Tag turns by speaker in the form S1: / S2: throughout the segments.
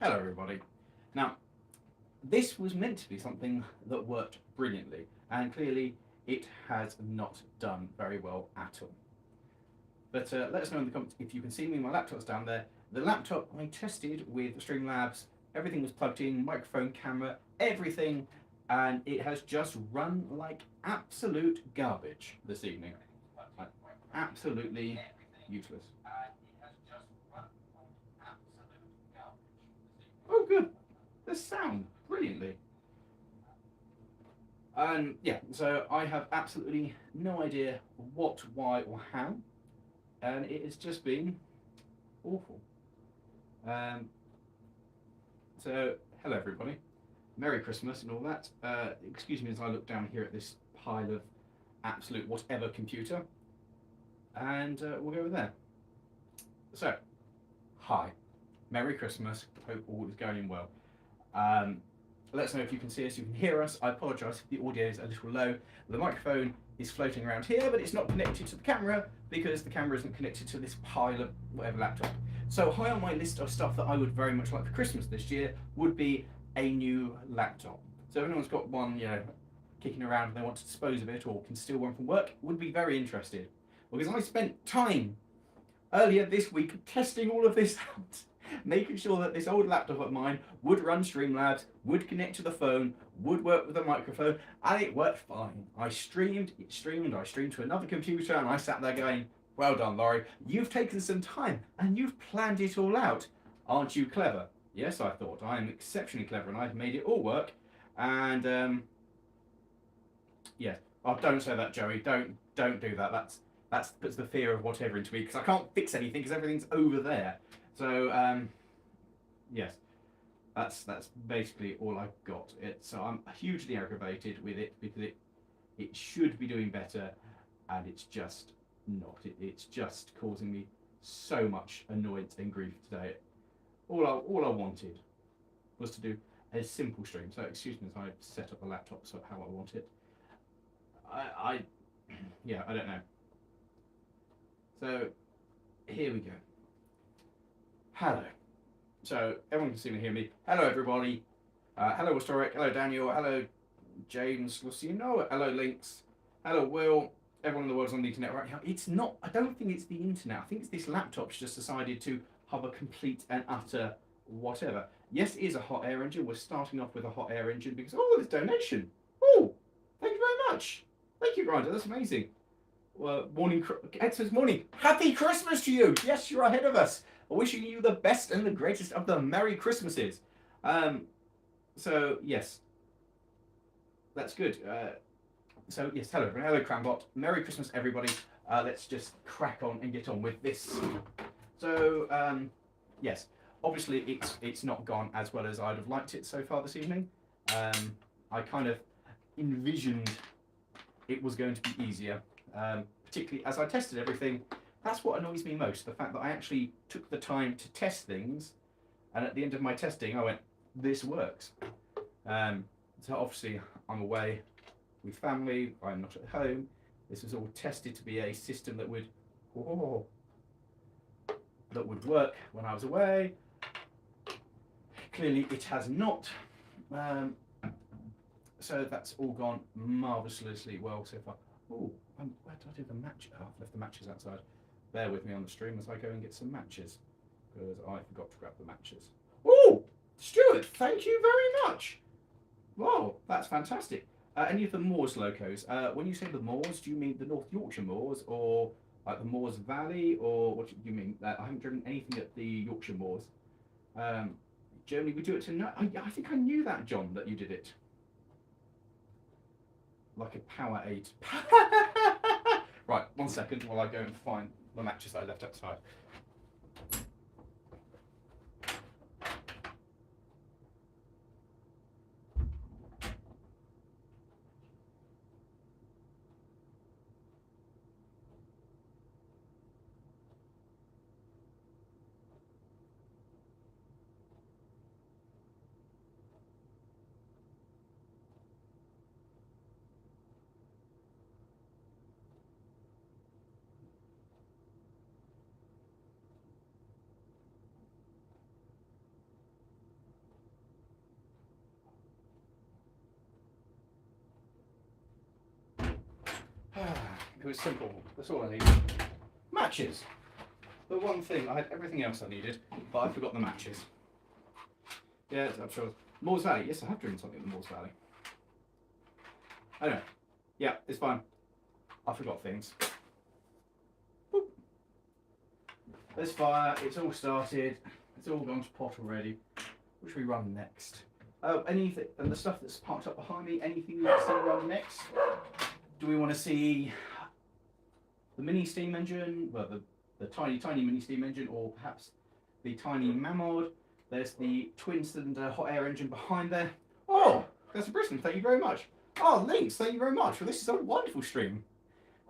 S1: Hello everybody. Now, this was meant to be something that worked brilliantly, and clearly it has not done very well at all. But let us know in the comments if you can see me. My laptop's down there. The laptop I tested with Streamlabs, everything was plugged in, microphone, camera, everything, and it has just run like absolute garbage this evening. Like, absolutely useless. Oh, good. The sound brilliantly. Yeah, so I have absolutely no idea what, why, or how, and it has just been awful. Um, so, hello everybody, Merry Christmas and all that. Excuse me as I look down here at this pile of absolute whatever computer, and we'll go over there. So, hi, Merry Christmas. Hope all is going well. Um, Let us know if you can see us, you can hear us. I apologise if the audio is a little low. The microphone is floating around here, but it's not connected to the camera because the camera isn't connected to this pile of whatever laptop. So high on my list of stuff that I would very much like for Christmas this year would be a new laptop. So if anyone's got one, kicking around and they want to dispose of it or can steal one from work, would be very interested. Because I spent time earlier this week testing all of this out, making sure that this old laptop of mine would run Streamlabs, would connect to the phone, would work with the microphone, and it worked fine. I streamed, I streamed to another computer, and I sat there going, well done, Lawrie, you've taken some time, and you've planned it all out. Aren't you clever? Yes, I thought, I am exceptionally clever, and I've made it all work, and, yeah. Oh, don't say that, Joey, don't do that, that puts the fear of whatever into me, because I can't fix anything, because everything's over there. So, yes, that's basically all I've got. So I'm hugely aggravated with it because it should be doing better, and it's just not. It's just causing me so much annoyance and grief today. All I wanted was to do a simple stream. So excuse me as I set up the laptop so how I want it. I yeah, I don't know. So here we go. Hello. So everyone can see me, hear me. Hello, everybody. Hello, Historic. Hello, Daniel. Hello, James Lucino. Hello, Links. Hello, Will. Everyone in the world's on the internet right now. It's not. I don't think it's the internet. I think it's this laptop's just decided to have a complete and utter whatever. Yes, it is a hot air engine. We're starting off with a hot air engine because there's donation. Oh, thank you very much. Thank you, Grinder. That's amazing. Morning, Ed says morning. Happy Christmas to you. Yes, you're ahead of us. Wishing you the best and the greatest of the Merry Christmases. So yes, that's good. So yes, hello everyone. Hello Crambot. Merry Christmas everybody. Let's just crack on and get on with this. So yes, obviously it's not gone as well as I'd have liked it so far this evening. I kind of envisioned it was going to be easier, particularly as I tested everything. That's what annoys me most, the fact that I actually took the time to test things, and at the end of my testing I went, this works. So obviously I'm away with family, I'm not at home. This was all tested to be a system that would work when I was away. Clearly it has not. So that's all gone marvellously well so far. Oh, where did I do the match? Oh, I've left the matches outside. Bear with me on the stream as I go and get some matches, because I forgot to grab the matches. Oh, Stuart, thank you very much. Wow, that's fantastic. Any of the Moors locos? When you say the Moors, do you mean the North Yorkshire Moors, or like the Moors Valley, or what do you mean? I haven't driven anything at the Yorkshire Moors. Germany, we do it to. I think I knew that, John, that you did it. Like a power 8. Right, 1 second while I go and find the matches that I left outside. It was simple. That's all I needed. Matches. The one thing, I had everything else I needed, but I forgot the matches. Yeah, I'm sure. Moors Valley. Yes, I have driven something in the Moors Valley. Anyway, yeah, it's fine. I forgot things. Boop. There's fire. It's all started. It's all gone to pot already. What should we run next? Oh, anything, and the stuff that's parked up behind me, anything you want to see run next? Do we want to see the mini steam engine? Well, the tiny mini steam engine, or perhaps the tiny Mammoth. There's the twin cylinder hot air engine behind there. Oh, there's a Brisbane, thank you very much. Oh, Links, thank you very much. Well, this is a wonderful stream.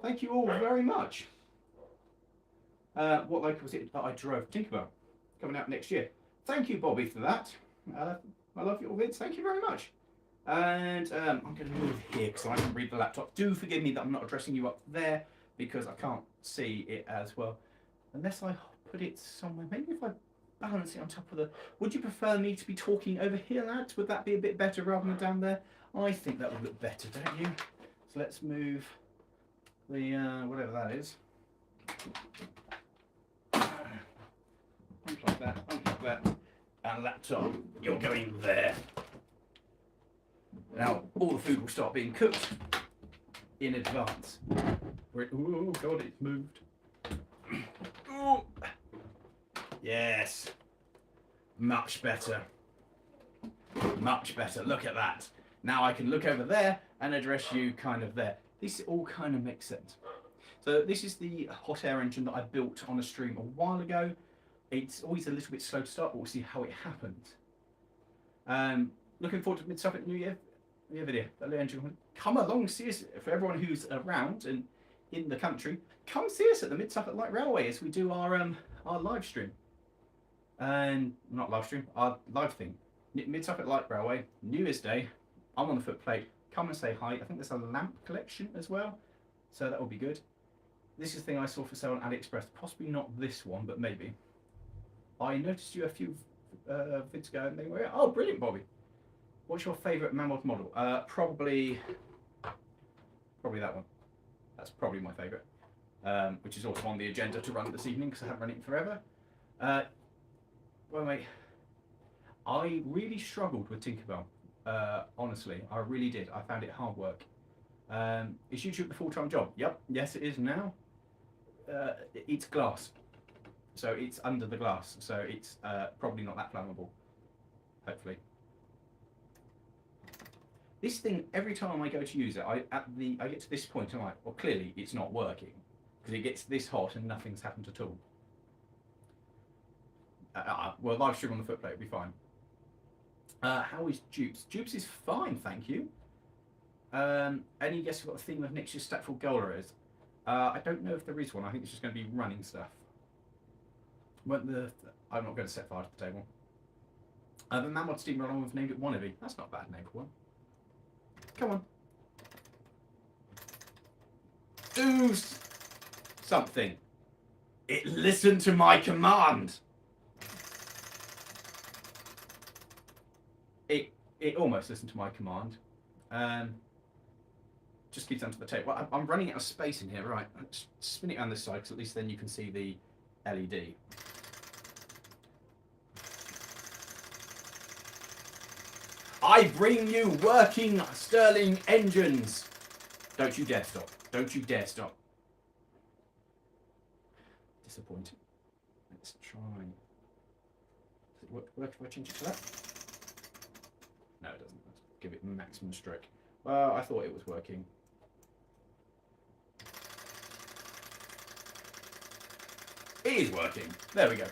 S1: Thank you all very much. What local was it that I drove? Tinkerbell, coming out next year. Thank you, Bobby, for that. I love your vids, thank you very much. And I'm going to move here because I can read the laptop. Do forgive me that I'm not addressing you up there because I can't see it as well. Unless I put it somewhere, maybe if I balance it on top of the... Would you prefer me to be talking over here, lads? Would that be a bit better rather than down there? I think that would look better, don't you? So let's move the, whatever that is. Unplug that, and laptop, you're going there. Now, all the food will start being cooked in advance. Oh God, it's moved. Oh. Yes, much better. Much better, look at that. Now I can look over there and address you kind of there. This all kind of makes sense. So this is the hot air engine that I built on a stream a while ago. It's always a little bit slow to start, but we'll see how it happens. Looking forward to Mid-Suffolk New Year video. Come along, see us, for everyone who's around and in the country, come see us at the Mid-Suffolk Light Railway as we do our live stream. And not live stream, our live thing. Mid-Suffolk Light Railway, New Year's Day. I'm on the footplate. Come and say hi. I think there's a lamp collection as well, so that will be good. This is the thing I saw for sale on AliExpress. Possibly not this one, but maybe. I noticed you a few vids ago and they were, oh, brilliant, Bobby. What's your favourite Mammoth model? Probably that one. That's probably my favourite, which is also on the agenda to run this evening because I haven't run it in forever. Well, mate, I really struggled with Tinkerbell. Honestly, I really did. I found it hard work. Is YouTube the full-time job? Yep, yes it is now. It's glass, so it's under the glass, so it's probably not that flammable, hopefully. This thing, every time I go to use it, I get to this point and I'm like, well, clearly it's not working because it gets this hot and nothing's happened at all. Well, live stream on the footplate will be fine. How is Dupes? Dupes is fine, thank you. Any guess what the theme of next year's Statful Goaler is? I don't know if there is one. I think it's just going to be running stuff. I'm not going to set fire to the table. The Mammoth Steamer along with named it Wannabe. That's not a bad name for one. Come on. Do something. It listened to my command. It almost listened to my command. Just keeps onto the tape. Well, I'm running out of space in here. Right, let's spin it on this side because at least then you can see the LED. I bring you working Stirling engines. Don't you dare stop. Don't you dare stop. Disappointing. Let's try. Does it work if I change it to that? No, it doesn't. Let's give it maximum stroke. Well, I thought it was working. It is working. There we go.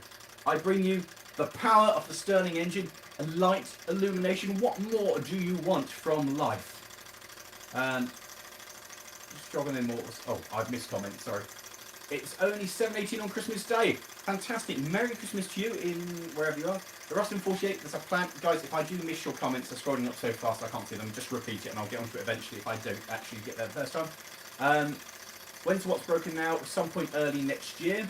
S1: I bring you the power of the Stirling engine and light illumination. What more do you want from life? Strong and Immortals. Oh, I've missed comments, sorry. It's only 7:18 on Christmas Day. Fantastic. Merry Christmas to you in wherever you are. The Rustin 48, there's a plan. Guys, if I do miss your comments, they're scrolling up so fast I can't see them. Just repeat it and I'll get onto it eventually if I don't actually get there the first time. When's What's Broken Now? Some point early next year.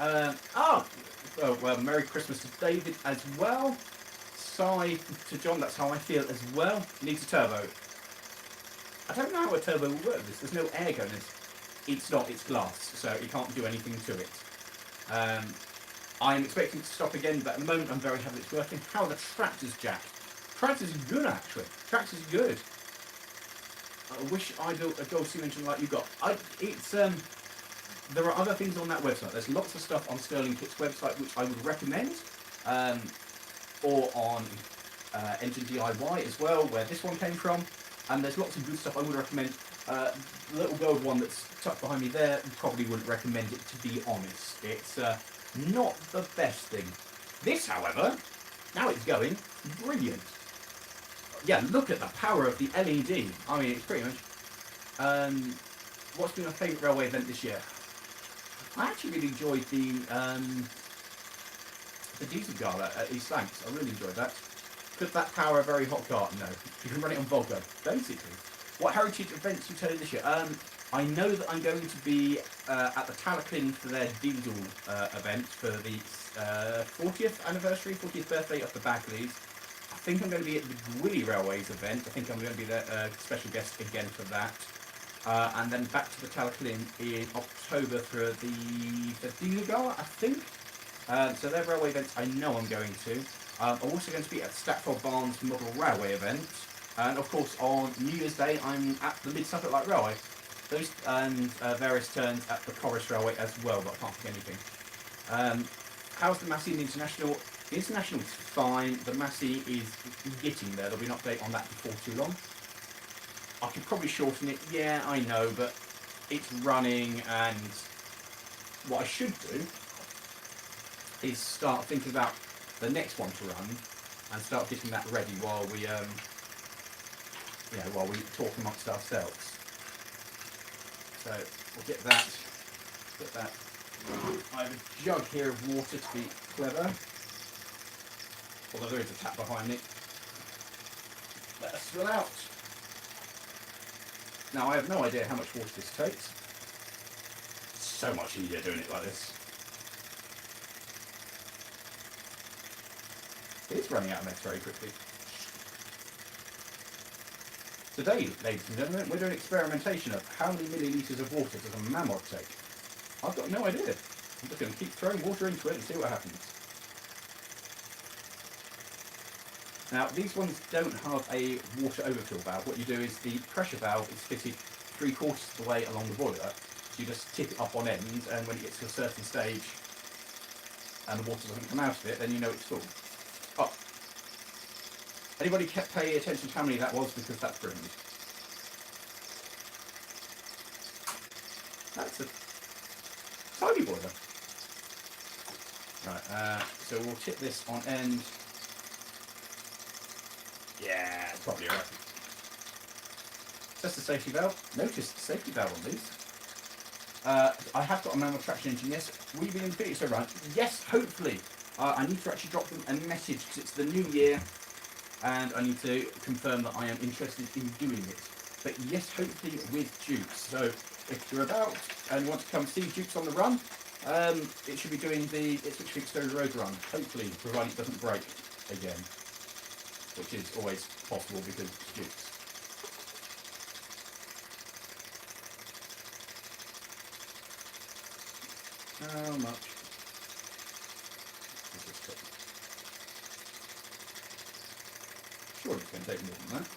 S1: Well, Merry Christmas to David as well. Sigh to John, that's how I feel as well. Needs a turbo. I don't know how a turbo will work this. There's no air going in. it's not, it's glass, so you can't do anything to it. I'm expecting it to stop again, but at the moment I'm very happy it's working. How are the tractors, Jack? Tractors are good, actually. Tractors are good. I wish I built a gold steam engine like you got. There are other things on that website. There's lots of stuff on Sterling Kit's website which I would recommend, or on Engine DIY as well, where this one came from. And there's lots of good stuff I would recommend. The little gold one that's tucked behind me there, probably wouldn't recommend it, to be honest. It's not the best thing. This, however, now it's going, brilliant. Yeah, look at the power of the LED. I mean, it's pretty much... what's been my favourite railway event this year? I actually really enjoyed the diesel gala at East Lancs. I really enjoyed that. Could that power a very hot car? No. You can run it on Volvo, basically. What heritage events you tell you this year? I know that I'm going to be at the Talaclin for their diesel event for the 40th anniversary, 40th birthday of the Bagleys. I think I'm going to be at the Gwilly Railways event. I think I'm going to be the special guest again for that. And then back to the Talaclin in October for the diesel gala, I think. So they're railway events I know I'm going to. I'm also going to be at Stratford Barnes Model Railway event. And of course on New Year's Day I'm at the Mid Suffolk Light Railway. Those and various turns at the Corris Railway as well, but I can't think anything. How's the Massey in the International? The International is fine. The Massey is getting there. There'll be an update on that before too long. I could probably shorten it. Yeah, I know, but it's running, and what I should do is start thinking about the next one to run and start getting that ready while we while we talk amongst ourselves. So we'll get that. I have a jug here of water to be clever, although there is a tap behind it. Let us spill out. Now I have no idea how much water this takes. It's so much easier doing it like this. It's running out of mess very quickly. Today, ladies and gentlemen, we're doing experimentation of how many millilitres of water does a mammoth take. I've got no idea. I'm just going to keep throwing water into it and see what happens. Now, these ones don't have a water overfill valve. What you do is the pressure valve is fitted 3/4 of the way along the boiler. So you just tip it up on end, and when it gets to a certain stage and the water doesn't come out of it, then you know it's full. Oh. Anybody pay attention to how many that was, because that's brilliant. That's a tiny boiler. Right, so we'll tip this on end. Yeah, it's probably alright. Test the safety valve. Notice the safety valve on these. I have got a manual traction engine, yes. Will you be in the video so right? Yes, hopefully. I need to actually drop them a message because it's the new year and I need to confirm that I am interested in doing it. But yes, hopefully with Dukes. So if you're about and you want to come see Dukes on the run, it should be doing the Ipswich Victoria Road run, hopefully, provided it doesn't break again, which is always possible because it's Dukes. How much? Surely it's going to take more than that.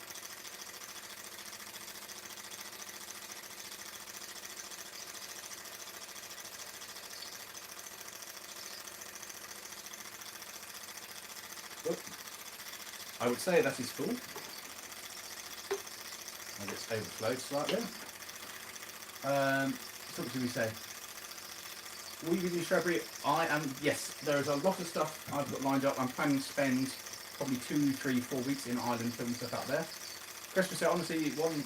S1: I would say that is full. And it's overflowed slightly. So what do we say? Will you be doing February? I am, yes. There is a lot of stuff I've got lined up. I'm planning to spend probably 2, 3, 4 weeks in Ireland filming stuff out there. Christmas, honestly, one...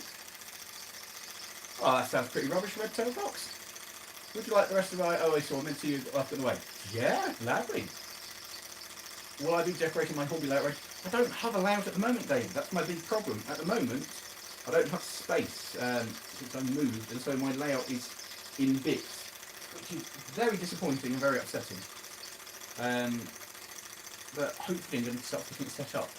S1: Oh, that sounds pretty rubbish, Red Tail Box. Would you like the rest of my... Oh, I saw, I meant to you after the way. Yeah, gladly. Will I be decorating my hobby layout? I don't have a layout at the moment, Dave. That's my big problem. At the moment, I don't have space since I moved, and so my layout is in bits, which is very disappointing and very upsetting. But hopefully I'm going to start getting it set up.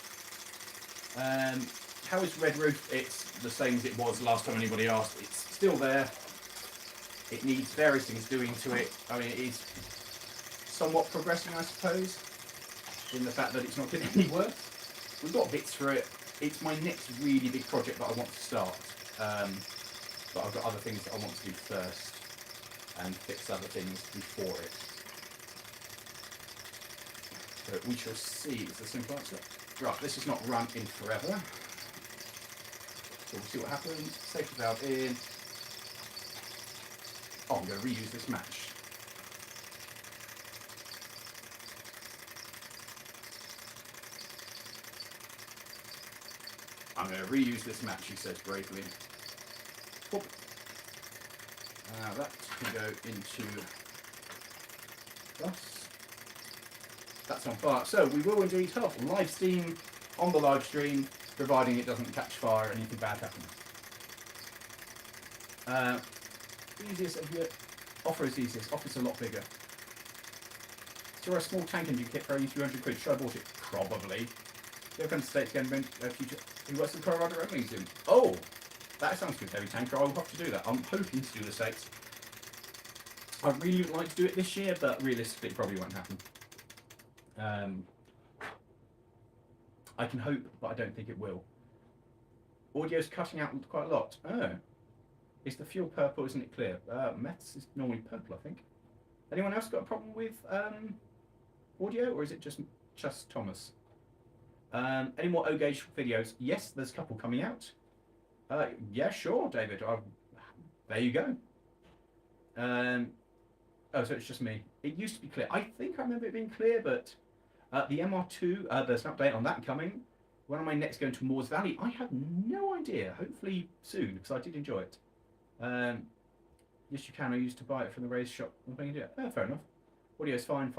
S1: How is Red Roof? It's the same as it was last time anybody asked. It's still there. It needs various things doing to it. I mean, it is somewhat progressing, I suppose, in the fact that it's not getting any worse. We've got bits for it. It's my next really big project that I want to start. But I've got other things that I want to do first and fix other things before it. So we shall see. It's a simple answer. Right, this is not run in forever. So we'll see what happens. Safety valve in. Oh, I'm going to reuse this match. I'm going to reuse this match, he says bravely. Whoop. That can go into plus. That's on fire. So we will indeed have live steam on the live stream, providing it doesn't catch fire or anything bad happens. Easiest of your offer is easiest. Offer's a lot bigger. So a small tank engine kit for only 300 quid. Should I bought it? Probably. You're going to States again when future. He works at the Colorado Road Museum. Oh, that sounds good, heavy tanker. I will have to do that. I'm hoping to do the States. I really would like to do it this year, but realistically, it probably won't happen. I can hope, but I don't think it will. Audio's cutting out quite a lot. Oh, is the fuel purple? Isn't it clear? Meths is normally purple, I think. Anyone else got a problem with audio, or is it just Thomas? Any more O-Gauge videos? Yes, there's a couple coming out. Yeah, sure, David. There you go. Oh, so it's just me. It used to be clear. I think I remember it being clear, but the MR2, there's an update on that coming. When am I next going to Moores Valley? I have no idea. Hopefully soon, because I did enjoy it. Yes, you can. I used to buy it from the race shop. Oh, fair enough. Audio's fine.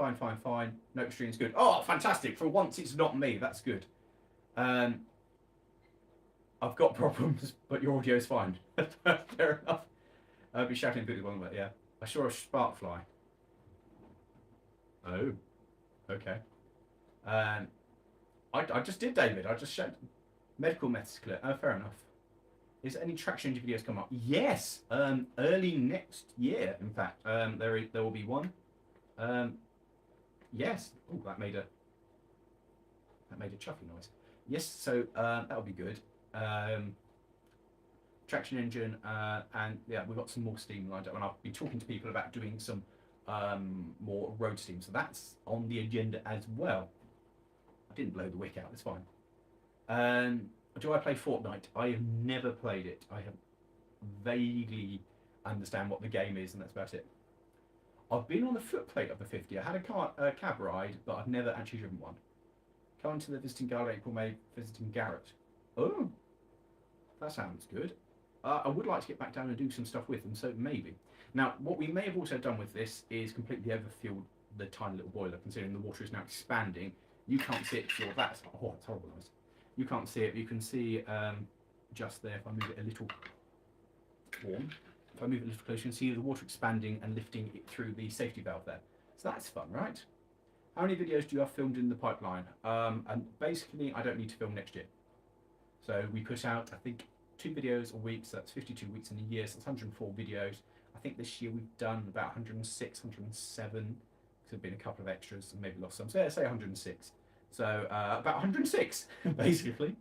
S1: Note stream's good. Oh, fantastic. For once, it's not me. That's good. I've got problems, but your audio's fine. Fair enough. I'll be shouting a bit one bit, yeah. I saw a spark fly. Oh, okay. I just did, David. I just showed medical methods clear. Oh, fair enough. Is there any traction engine videos come up? Yes. Early next year, in fact. There will be one. Yes. Oh, that made a chuffy noise. Yes. So that'll be good. Traction engine, and yeah, we've got some more steam lined up, and I'll be talking to people about doing some more road steam. So that's on the agenda as well. I didn't blow the wick out. It's fine. Do I play Fortnite? I have never played it. I have vaguely understand what the game is, and that's about it. I've been on the footplate of the 50. I had a cab ride, but I've never actually driven one. Coming to the visiting Gala April, May, visiting Garrett. Oh, that sounds good. I would like to get back down and do some stuff with them, so maybe. Now, what we may have also done with this is completely overfueled the tiny little boiler, considering the water is now expanding. You can't see it through that. Oh, it's horrible noise. You can't see it, but you can see just there, if I move it a little warm, if I move it a little closer, you can see the water expanding and lifting it through the safety valve there. So that's fun, right? How many videos do you have filmed in the pipeline? And basically, I don't need to film next year. So we put out, I think, 2 videos a week, so that's 52 weeks in a year, so that's 104 videos. I think this year we've done about 106, 107, because there have been a couple of extras and maybe lost some. So yeah, say 106. So about 106, basically.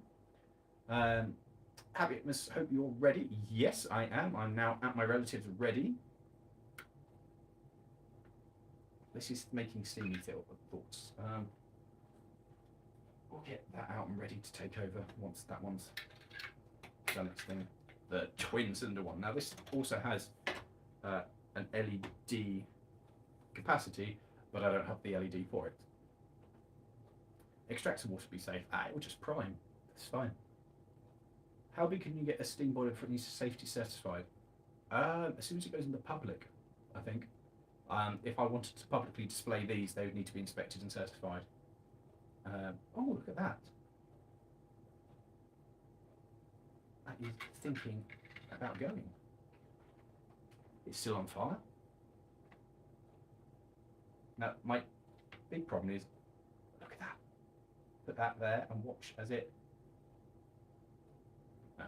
S1: Happiness, hope you're ready. Yes, I am. I'm now at my relatives ready. This is making steamy thoughts. We'll get that out and ready to take over once that one's done its thing. The twin cylinder one. Now this also has an LED capacity, but I don't have the LED for it. Extract some water to be safe. It will just prime. It's fine. How big can you get a steam boiler for it needs safety certified? As soon as it goes in the public, I think. If I wanted to publicly display these, they would need to be inspected and certified. Oh, look at that. That is thinking about going. It's still on fire. Now, my big problem is, look at that. Put that there and watch as it,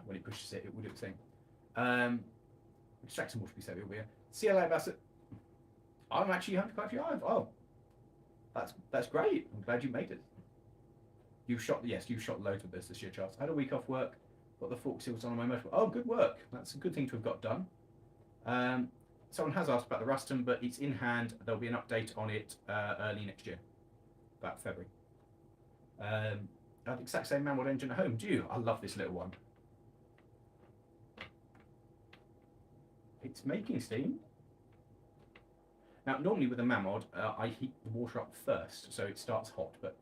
S1: when it pushes it, it will do its thing. Extract some water to be safe, it will be. See you later, Bassett. I'm actually 155. Oh, that's great. I'm glad you made it. You shot loads of this year, Charles. I had a week off work. Got the fork seals on my motor. Oh, good work. That's a good thing to have got done. Someone has asked about the Ruston, but it's in hand. There'll be an update on it early next year, about February. I have the exact same manual engine at home. Do you? I love this little one. It's making steam. Now, normally with a Mamod, I heat the water up first, so it starts hot. But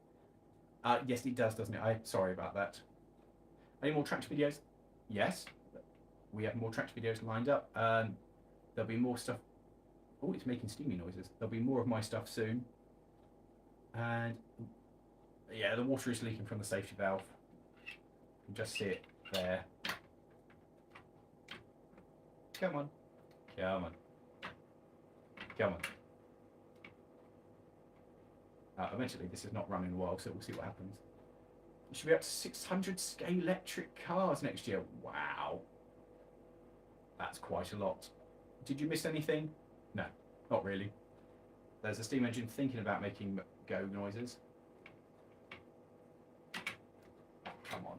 S1: yes, it does, doesn't it? I'm sorry about that. Any more tractor videos? Yes, we have more tractor videos lined up. There'll be more stuff. Oh, it's making steamy noises. There'll be more of my stuff soon. And yeah, the water is leaking from the safety valve. You can just see it there. Come on. Come on. Come on. Eventually, this is not running a while, so we'll see what happens. We should be up to 600 electric cars next year. Wow. That's quite a lot. Did you miss anything? No, not really. There's a steam engine thinking about making go noises. Oh, come on.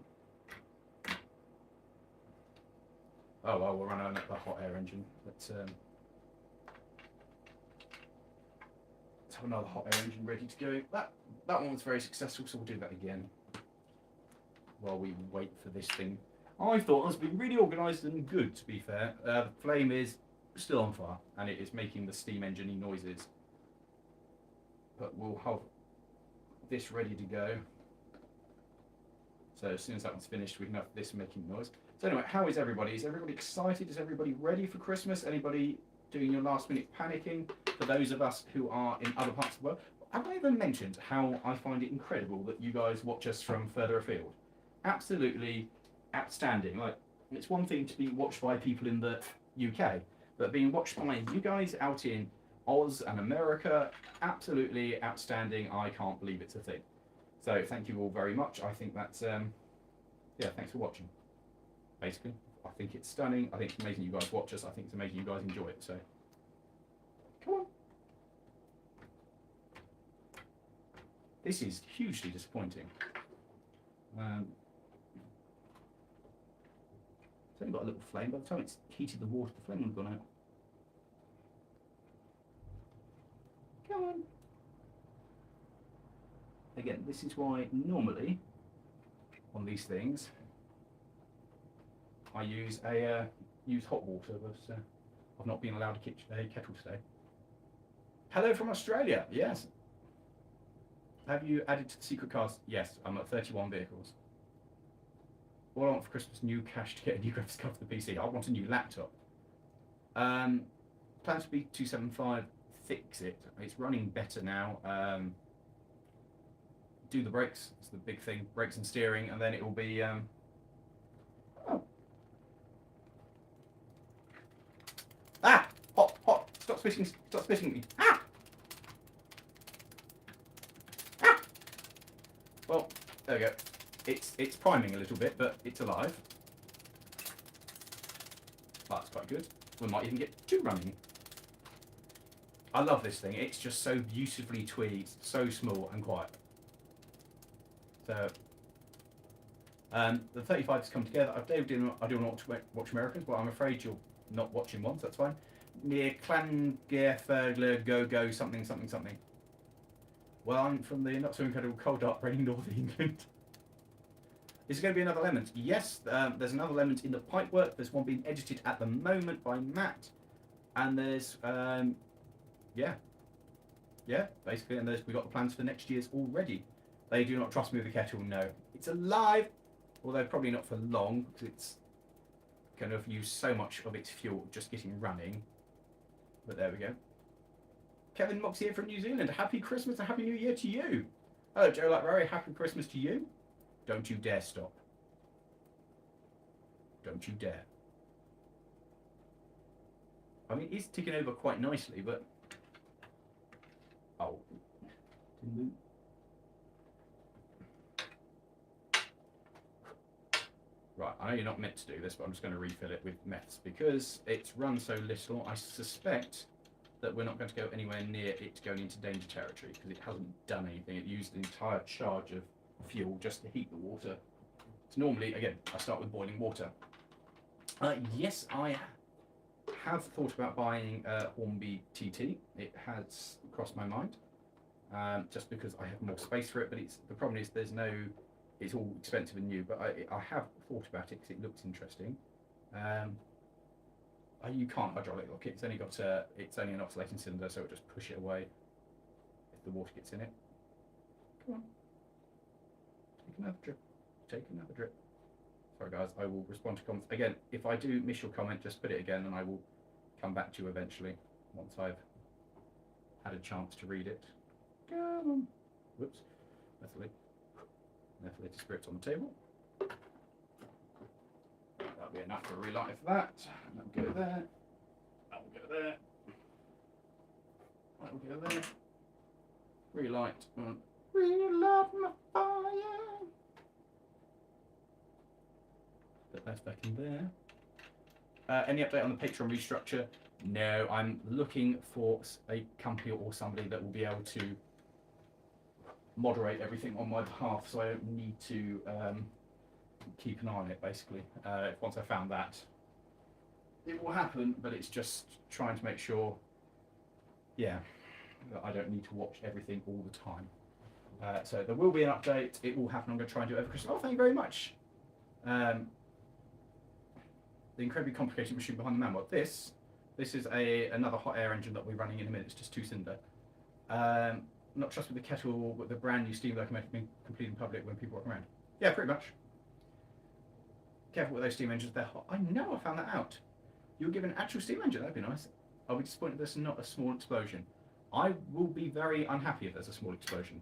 S1: Oh, well, we'll run on the hot air engine. Let's have another hot air engine ready to go. That one was very successful, so we'll do that again while we wait for this thing. I thought it was been really organised and good, to be fair. The flame is still on fire, and it is making the steam engine noises. But we'll have this ready to go. So as soon as that one's finished, we can have this making noise. So anyway, how is everybody? Is everybody excited? Is everybody ready for Christmas? Anybody doing your last minute panicking? For those of us who are in other parts of the world, have I even mentioned how I find it incredible that you guys watch us from further afield? Absolutely outstanding. Like, it's one thing to be watched by people in the UK, but being watched by you guys out in Oz and America, absolutely outstanding. I can't believe it's a thing. So thank you all very much. I think that's yeah, thanks for watching. Basically, I think it's stunning. I think it's amazing you guys watch us. I think it's amazing you guys enjoy it. So come on. This is hugely disappointing. It's only got a little flame. By the time it's heated the water, the flame will have gone out. Come on. Again, this is why normally on these things I use hot water, but I've not been allowed a kettle today. Hello from Australia. Yes. Have you added to the secret cars? Yes, I'm at 31 vehicles. What I want for Christmas, new cash to get a new graphics card for the PC. I want a new laptop. Plans to be 275, fix it. It's running better now. Do the brakes, it's the big thing. Brakes and steering, and then it will be... Oh. Ah! Hot, hot! Stop spitting at me. Ah! Ah! Well, there we go. It's priming a little bit, but it's alive. That's quite good. We might even get two running. I love this thing. It's just so beautifully tweaked, so small and quiet. So, the 35 has come together. I do not watch Americans, but I'm afraid you're not watching one, so that's fine. Near Clangerfergler Go something. Well, I'm from the not so incredible cold, dark, rainy north of England. Is there going to be another element? Yes, there's another element in the pipework. There's one being edited at the moment by Matt. And there's, yeah, basically. And we got the plans for next year's already. They do not trust me with the kettle, no. It's alive, although probably not for long, because it's going to use so much of its fuel just getting running. But there we go. Kevin Mox here from New Zealand. Happy Christmas and Happy New Year to you. Hello, Joe Lawrie. Happy Christmas to you. Don't you dare stop. Don't you dare. I mean, it's ticking over quite nicely, but... Oh. Didn't move. Right, I know you're not meant to do this, but I'm just going to refill it with meths because it's run so little. I suspect that we're not going to go anywhere near it going into danger territory because it hasn't done anything. It used the entire charge of fuel just to heat the water. So normally, again, I start with boiling water. Yes, I have thought about buying a Hornby TT. It has crossed my mind, just because I have more space for it. But the problem is there's no. It's all expensive and new. But I have thought about it because it looks interesting. You can't hydraulic lock it. It's only got it's only an oscillating cylinder, so it'll just push it away if the water gets in it. Come on, take another drip. Take another drip. Sorry guys, I will respond to comments. Again, if I do miss your comment, just put it again and I will come back to you eventually once I've had a chance to read it. Come on. Whoops. Methylated spirits on the table. That'll be enough for a relight for that. That'll go there. That'll go there. That'll go there. Relight. Relight my fire. Put that back in there. Any update on the Patreon restructure? No, I'm looking for a company or somebody that will be able to moderate everything on my behalf, so I don't need to keep an eye on it. Basically, once I found that, it will happen. But it's just trying to make sure, that I don't need to watch everything all the time. So there will be an update. It will happen. I'm going to try and do it over Christmas. Oh, thank you very much. The incredibly complicated machine behind the Mammoth. This is another hot air engine that we're running in a minute. It's just 2-cylinder. Not trust with the kettle, but the brand new steam locomotive being complete in public when people walk around. Yeah, pretty much. Careful with those steam engines, they're hot. I know, I found that out. You were given an actual steam engine, that'd be nice. I'll be disappointed there's not a small explosion. I will be very unhappy if there's a small explosion.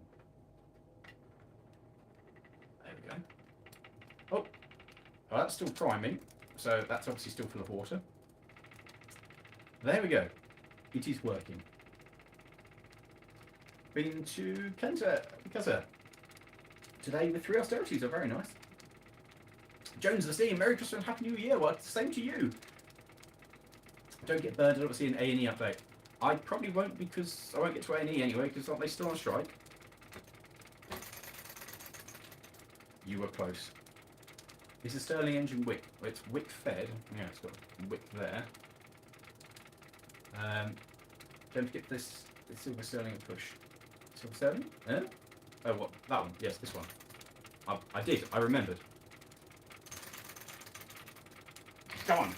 S1: There we go. Oh, well, that's still priming, so that's obviously still full of water. There we go. It is working. Been to Kenta today with 3 austerities are very nice. Jones the Steam, Merry Christmas and Happy New Year. Well, same to you. Don't get burned. I don't see an A&E update. I probably won't because I won't get to A&E anyway because aren't they still on strike? You were close. Is the Stirling engine wick? Well, it's wick fed. Yeah, it's got wick there. Don't forget this silver Stirling push. Silver Stirling? Yeah? Oh, what? That one? Yes, this one. I did. I remembered. Come on.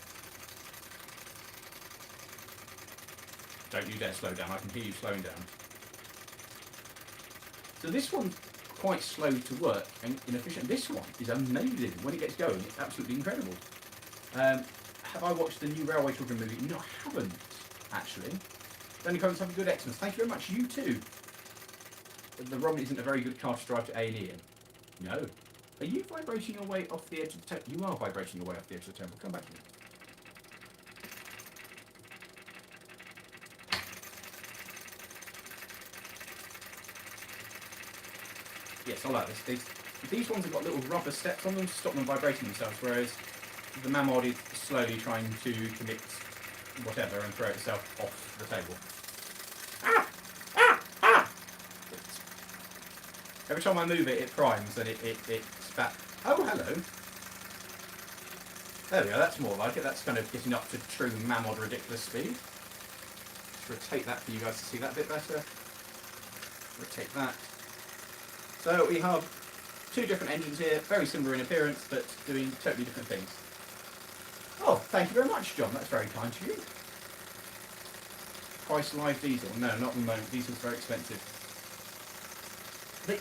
S1: Don't you dare slow down. I can hear you slowing down. So this one's quite slow to work and inefficient. This one is amazing. When it gets going, it's absolutely incredible. Have I watched the new Railway Children movie? No, I haven't, actually. Only comments have a good Xmas. Thank you very much. You too. The Rom isn't a very good car to drive to A&E in. No. Are you vibrating your way off the edge of the table? You are vibrating your way off the edge of the table. Come back here. Yes, I like this. These ones have got little rubber steps on them to stop them vibrating themselves, whereas the Mammoth is slowly trying to commit whatever and throw itself off the table. Ah! Ah! Ah! Every time I move it, it primes and it spat. Oh, hello. There we go, that's more like it. That's kind of getting up to true Mammoth ridiculous speed. Just rotate that for you guys to see that a bit better. Rotate that. So we have 2 different engines here, very similar in appearance, but doing totally different things. Oh, thank you very much, John. That's very kind to you. Price live diesel? No, not at the moment. Diesel's very expensive.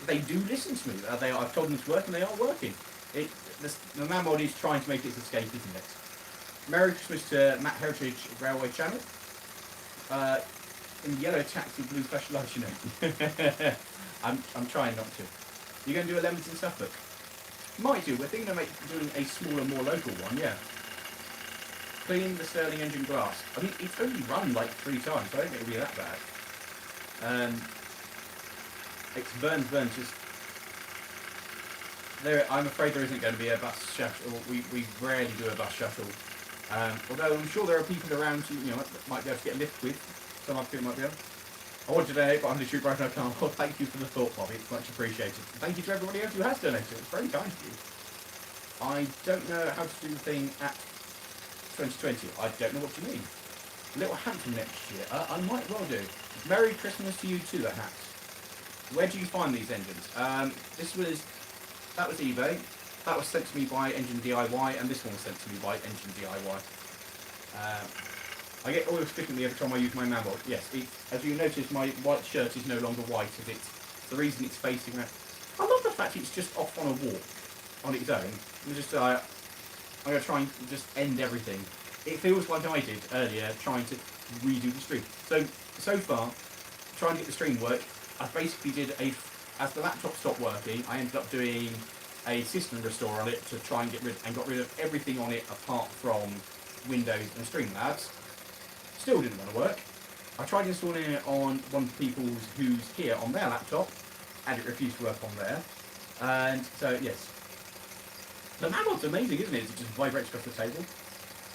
S1: They do listen to me. I've told them to work, and they are working. The Mammoth is trying to make its escape, isn't it? Merry Christmas to Matt Heritage Railway Channel. In yellow taxi, blue specialised, you know. I'm trying not to. You're going to do a lemons and stuff, look? Might do. We're thinking of doing a smaller, more local one, yeah. Clean the Stirling engine glass. I mean, it's only run like 3 times, so I don't think it'll be that bad. It's burns, just... I'm afraid there isn't going to be a bus shuttle. We rarely do a bus shuttle. Although I'm sure there are people around who might be able to get a lift with. Some other people might be able. I want to donate, but I'm going to shoot right now. Well, thank you for the thought, Bobby. It's much appreciated. Thank you to everybody else who has donated. It's very kind of you. I don't know how to do the thing at 2020. I don't know what you mean. Little hat from next year. I might well do. Merry Christmas to you too, that hat. Where do you find these engines? That was eBay. That was sent to me by Engine DIY, and this one was sent to me by Engine DIY. I get oil frequently every time I use my manifold. Yes, as you notice, my white shirt is no longer white, as it's the reason it's facing that. I love the fact it's just off on a walk on its own. I'm going to try and just end everything. It feels like I did earlier, trying to redo the stream. So far, trying to get the stream work, I basically as the laptop stopped working, I ended up doing a system restore on it to try and got rid of everything on it apart from Windows and Streamlabs. Still didn't want to work. I tried installing it on one of the people's who's here on their laptop, and it refused to work on there. And so, yes. The Mammoth's amazing, isn't it? It just vibrates across the table.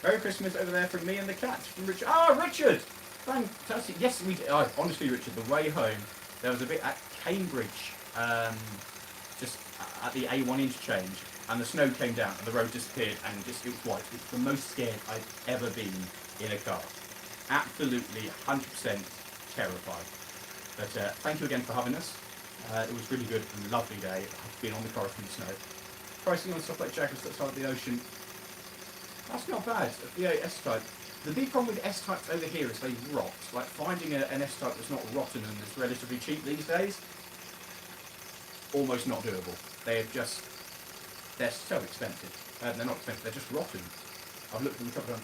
S1: Merry Christmas over there from me and the cat. From Richard. Richard! Fantastic. Yes, we did. Honestly, Richard, the way home, there was a bit at Cambridge, just at the A1 interchange, and the snow came down and the road disappeared and it was white. It's the most scared I've ever been in a car. Absolutely 100% terrified. But thank you again for having us. It was really good and lovely day. I've been on the car through the snow. Pricing on stuff like jackets outside the ocean. That's not bad. Yeah, S-Type. The big problem with S-Types over here is they rot. Like finding an S-Type that's not rotten and that's relatively cheap these days, almost not doable. They're so expensive. They're not expensive, they're just rotten. I've looked at them a couple of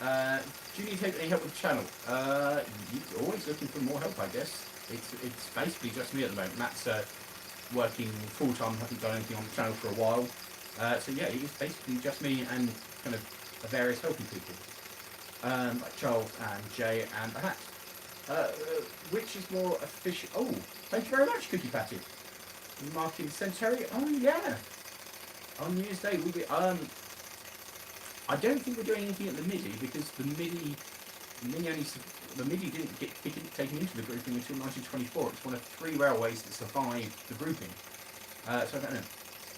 S1: times. Do you need any help with the channel? You're always looking for more help, I guess. It's basically just me at the moment. Matt's working full-time, hasn't done anything on the channel for a while. So yeah, it's basically just me and kind of various helping people. Like Charles and Jay and the hat. Which is more efficient? Oh, thank you very much, Cookie Patty. Marking Centenary. Oh yeah. On New Year's Day we'll be I don't think we're doing anything at the MIDI because the MIDI didn't get taken into the grouping until 1924. It's one of 3 railways that survived the grouping. So I don't know.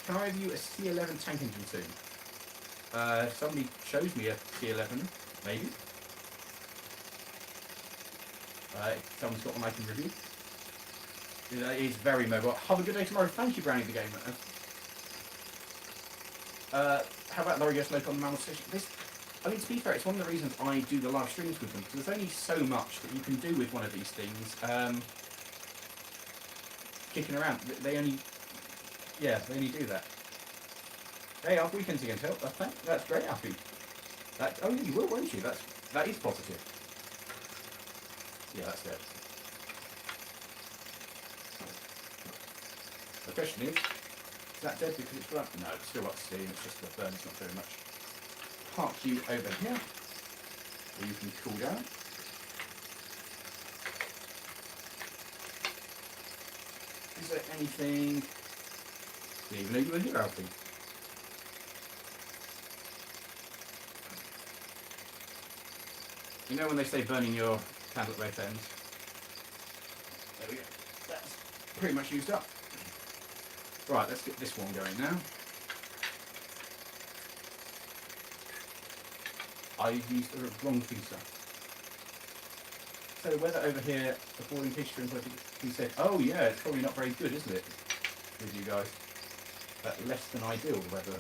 S1: Can I review a C11 tank engine soon? Somebody shows me a C11, maybe. If someone's got one I can review. It is very mobile. Have a good day tomorrow. Thank you, Brownie the Gamer. How about Lawrie goes local on the Mammoth Station? I mean, to be fair, it's one of the reasons I do the live streams with them, because there's only so much that you can do with one of these things. Kicking around. They only do that. Hey, off weekends again, Phil. That's very happy. Oh, you will, won't you? That is positive. Yeah, that's it. The question is that dead because it's run? No, it's still got steam. It's just the burn's not very much. Park you over here, where you can cool down. Is there anything? Didn't even know you were here, Alfie. You know when they say burning your candle at both ends? There we go. That's pretty much used up. Right, let's get this one going now. I used the wrong pizza. So the weather over here, according to history, he said, oh yeah, it's probably not very good, isn't it, with you guys? Less than ideal, the weather.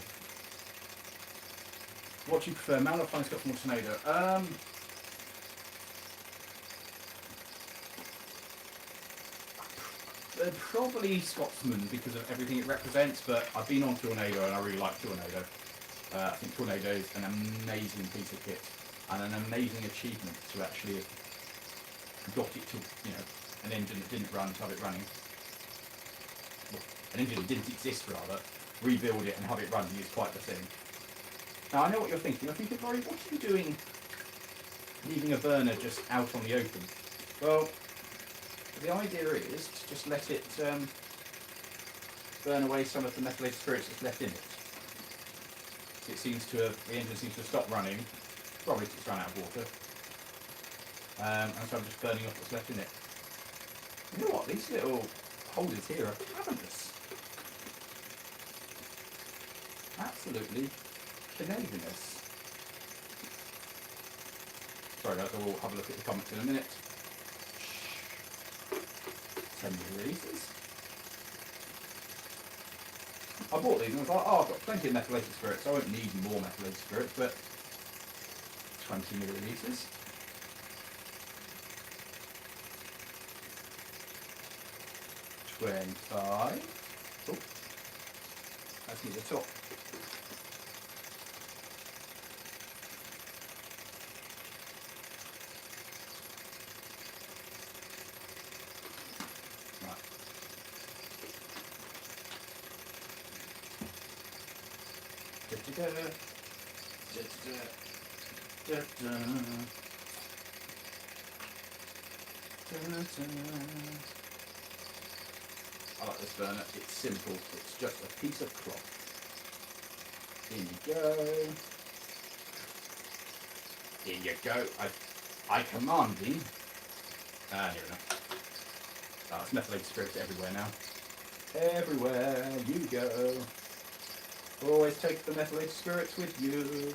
S1: What do you prefer, Man or Flying Scotsman or Tornado? Probably Scotsman because of everything it represents, but I've been on Tornado and I really like Tornado. I think Tornado is an amazing piece of kit and an amazing achievement to actually have got it to, an engine that didn't run to have it running. Well, an engine that didn't exist, rather. Rebuild it and have it running is quite the thing. Now, I know what you're thinking. You're thinking, Lawrie, what are you doing leaving a burner just out on the open? Well, the idea is to just let it burn away some of the methylated spirits that's left in it. It seems to have, the engine seems to have stopped running, probably because it's run out of water. And so I'm just burning off what's left in it. You know what, these little holders here are fabulous. Absolutely Canadianous. Sorry guys, I will have a look at the comments in a minute. 10 millilitres. I bought these and I was like, oh, I've got plenty of methylated spirits, so I won't need more methylated spirits, but 20 millilitres. Oh, that's near the top. Right. I like this burner, it's simple, it's just a piece of cloth. In you go. In you go. I command thee. Near enough. It's methylated spirits everywhere now. Everywhere you go. Always take the methylated spirits with you.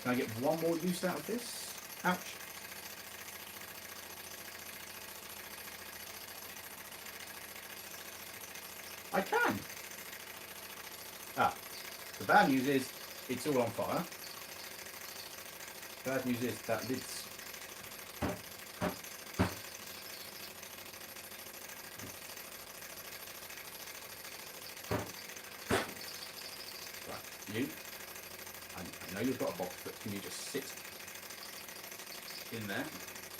S1: Can I get one more use out of this? Ouch. I can. The bad news is it's all on fire. Bad news is that lid's right. You. I know you've got a box, but can you just sit in there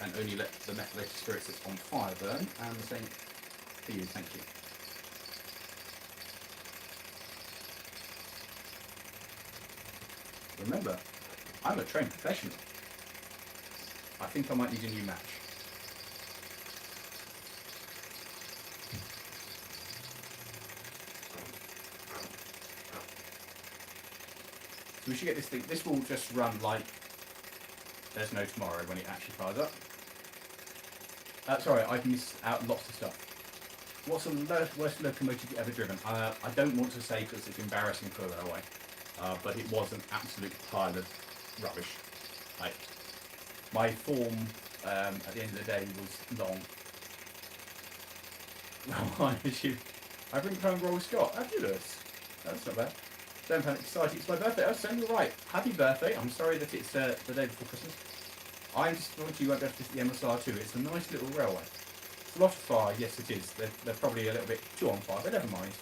S1: and only let the methylated spirits that's on fire burn? And the same for you. Thank you. Remember, I'm a trained professional. I think I might need a new match. So we should get this thing, this will just run like there's no tomorrow when it actually fires up. Sorry, I've missed out lots of stuff. What's the worst locomotive you've ever driven? I don't want to say because it's embarrassing for the railway. But it was an absolute pile of rubbish. Like, my form at the end of the day was long. I bring home roll Scott. Fabulous. That's not bad. Don't panic, excited. It's my birthday. Oh, so you're right. Happy birthday. I'm sorry that it's the day before Christmas. I'm disappointed you won't go to visit the MSR too. It's a nice little railway. It's a lot of fire. Yes, it is. They're probably a little bit too on fire, but never mind.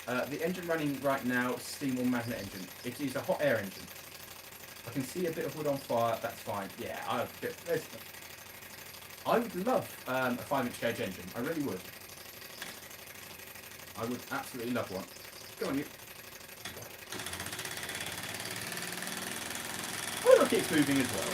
S1: The engine running right now, steam or magnet engine. It is a hot air engine. I can see a bit of wood on fire, that's fine. Yeah, I would love a 5-inch gauge engine. I really would. I would absolutely love one. Go on, you. Oh, look, it's moving as well.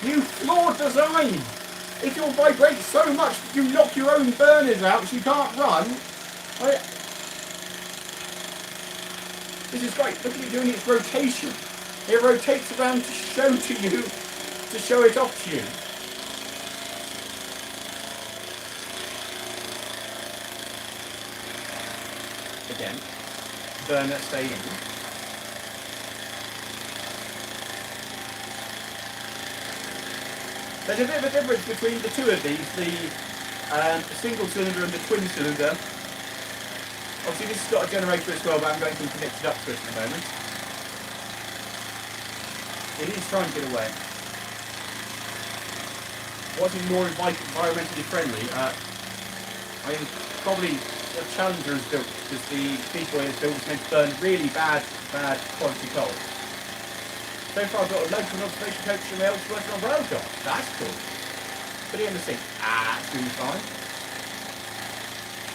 S1: You flawed design! If you'll vibrate so much that you knock your own burners out so you can't run. This is great. Look at it doing its rotation. It rotates around to show to you, to show it off to you. Again, burner stay in. There's a bit of a difference between the two of these, the single cylinder and the twin cylinder. Obviously this has got a generator as well, but I'm going to connect it up to it in a moment. It is trying to get away. What's more environmentally friendly? I mean, probably the Challenger is built, because the Beast Boy is built, is meant to burn really bad quality coal. So far I've got a local observation coach from Elves working on rail jobs. That's cool. Put it in the sink. Absolutely fine.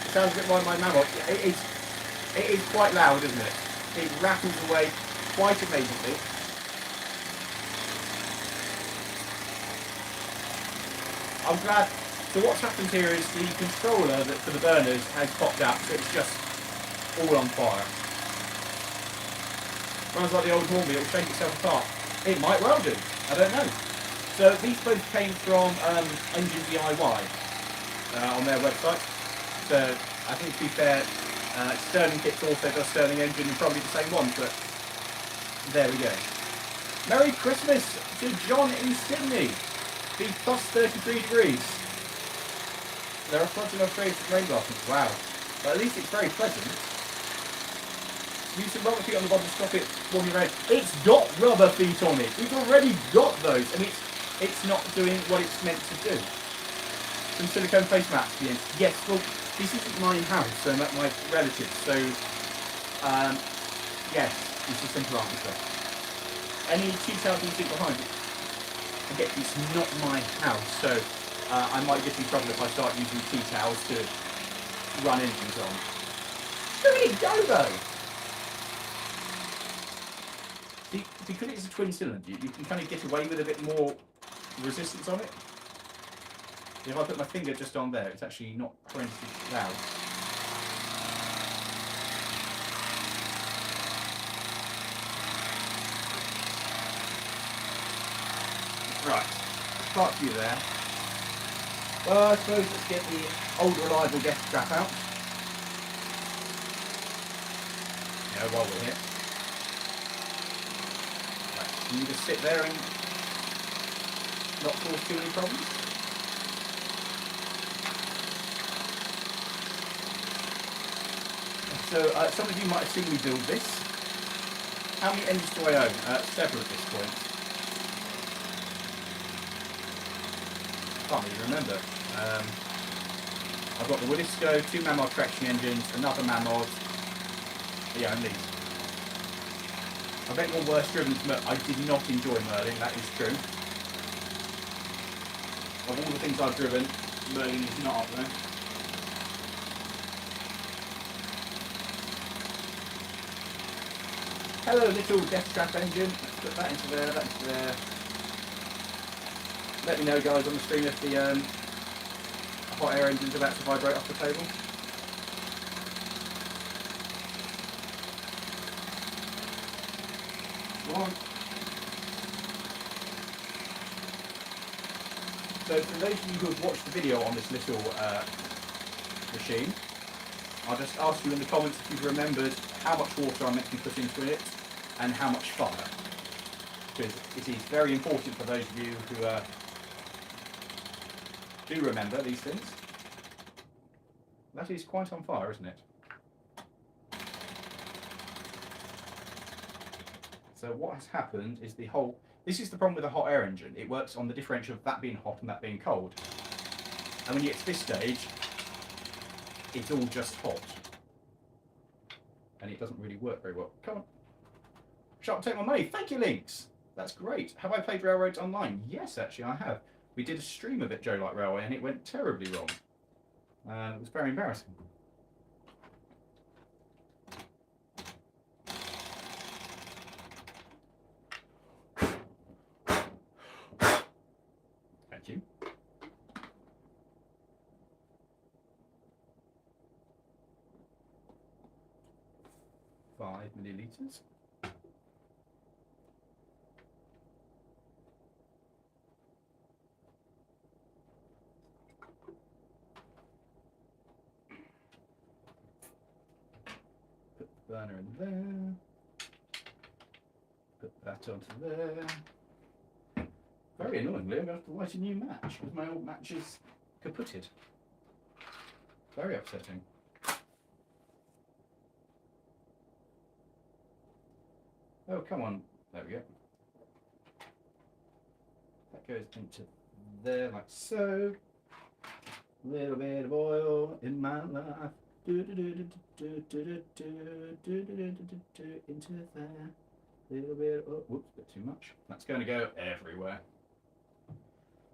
S1: It sounds a bit like my mammoth. It is quite loud, isn't it? It rattles away quite amazingly. I'm glad. So what's happened here is the controller that for the burners has popped out, so it's just all on fire. Runs like the old Hornby, it'll shake itself apart. It might well do. I don't know. So these both came from Engine DIY on their website. So I think to be fair, Sterling Kits also does Sterling Engine and probably the same one, but there we go. Merry Christmas to John in Sydney. Be plus 33 degrees. There are floods in Australia for rain glasses. Wow. But at least it's very pleasant. Use some rubber feet on the bottom to stop it forming rain. It's got rubber feet on it. We've already got those, and it's not doing what it's meant to do. Some silicone face mats at the end. Yes, well, this isn't my house, so my relatives. So, yes, it's a simple answer. Any tea towels you think behind it? Again, it's not my house, so I might get in trouble if I start using tea towels to run engines on. Where did it go though? Because it's a twin cylinder, you can kind of get away with a bit more resistance on it. If I put my finger just on there, it's actually not horrendously loud. Right, park you there. Well, I suppose let's get the old reliable death trap out. Yeah, while we're here. Right, can you just sit there and not cause too many problems? So, some of you might have seen me build this. How many engines do I own? Several at this point. Can't really remember. I've got the Willisco, 2 Mammoth traction engines, another Mammoth. Yeah, and these. I've anyone worse driven than Merlin. I did not enjoy Merlin, that is true. Of all the things I've driven, Merlin is not up there. Hello, little death trap engine. Let's put that into there, that into there. Let me know, guys, on the stream if the hot air engine's about to vibrate off the table. One. So for those of you who have watched the video on this little machine, I'll just ask you in the comments if you've remembered how much water I'm meant to be put into it and how much fire. Because it is very important for those of you who do remember these things. That is quite on fire, isn't it? So what has happened is this is the problem with a hot air engine. It works on the differential of that being hot and that being cold. And when you get to this stage, it's all just hot. And it doesn't really work very well. Come on. Shut up, take my money. Thank you, Links. That's great. Have I played Railroads online? Yes, actually, I have. We did a stream of it, Joe Like Railway, and it went terribly wrong. It was very embarrassing. Thank you. Five millilitres. Put the burner in there. Put that onto there. Very annoyingly, I'm going to have to light a new match because my old match is kaputted. Very upsetting. Oh, come on. There we go. That goes into there like so. Little bit of oil in my life. Into there. Little bit. Oh, whoops, bit too much. That's going to go everywhere.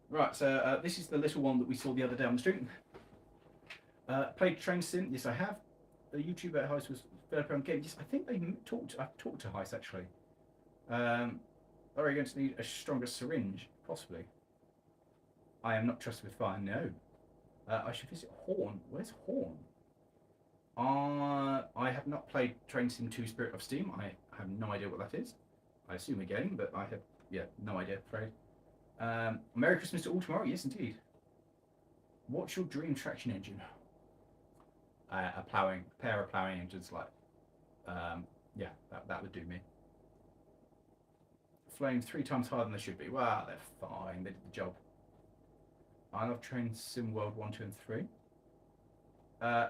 S1: Right, so this is the little one that we saw the other day on the street. Played Train Sim. Yes, I have. The YouTuber at Heist was developer on game. Yes, I think they talked. I've talked to Heist actually. Are you going to need a stronger syringe? Possibly. I am not trusted with fire. No. I should visit Horn. Where's Horn? I have not played Train Sim 2 Spirit of Steam. I have no idea what that is. I assume a game, but I have no idea, afraid. Merry Christmas to all tomorrow. Yes, indeed. What's your dream traction engine? A pair of ploughing engines, like, that would do me. Flames 3 times harder than they should be. Wow, they're fine. They did the job. I love Train Sim World 1, 2, and 3.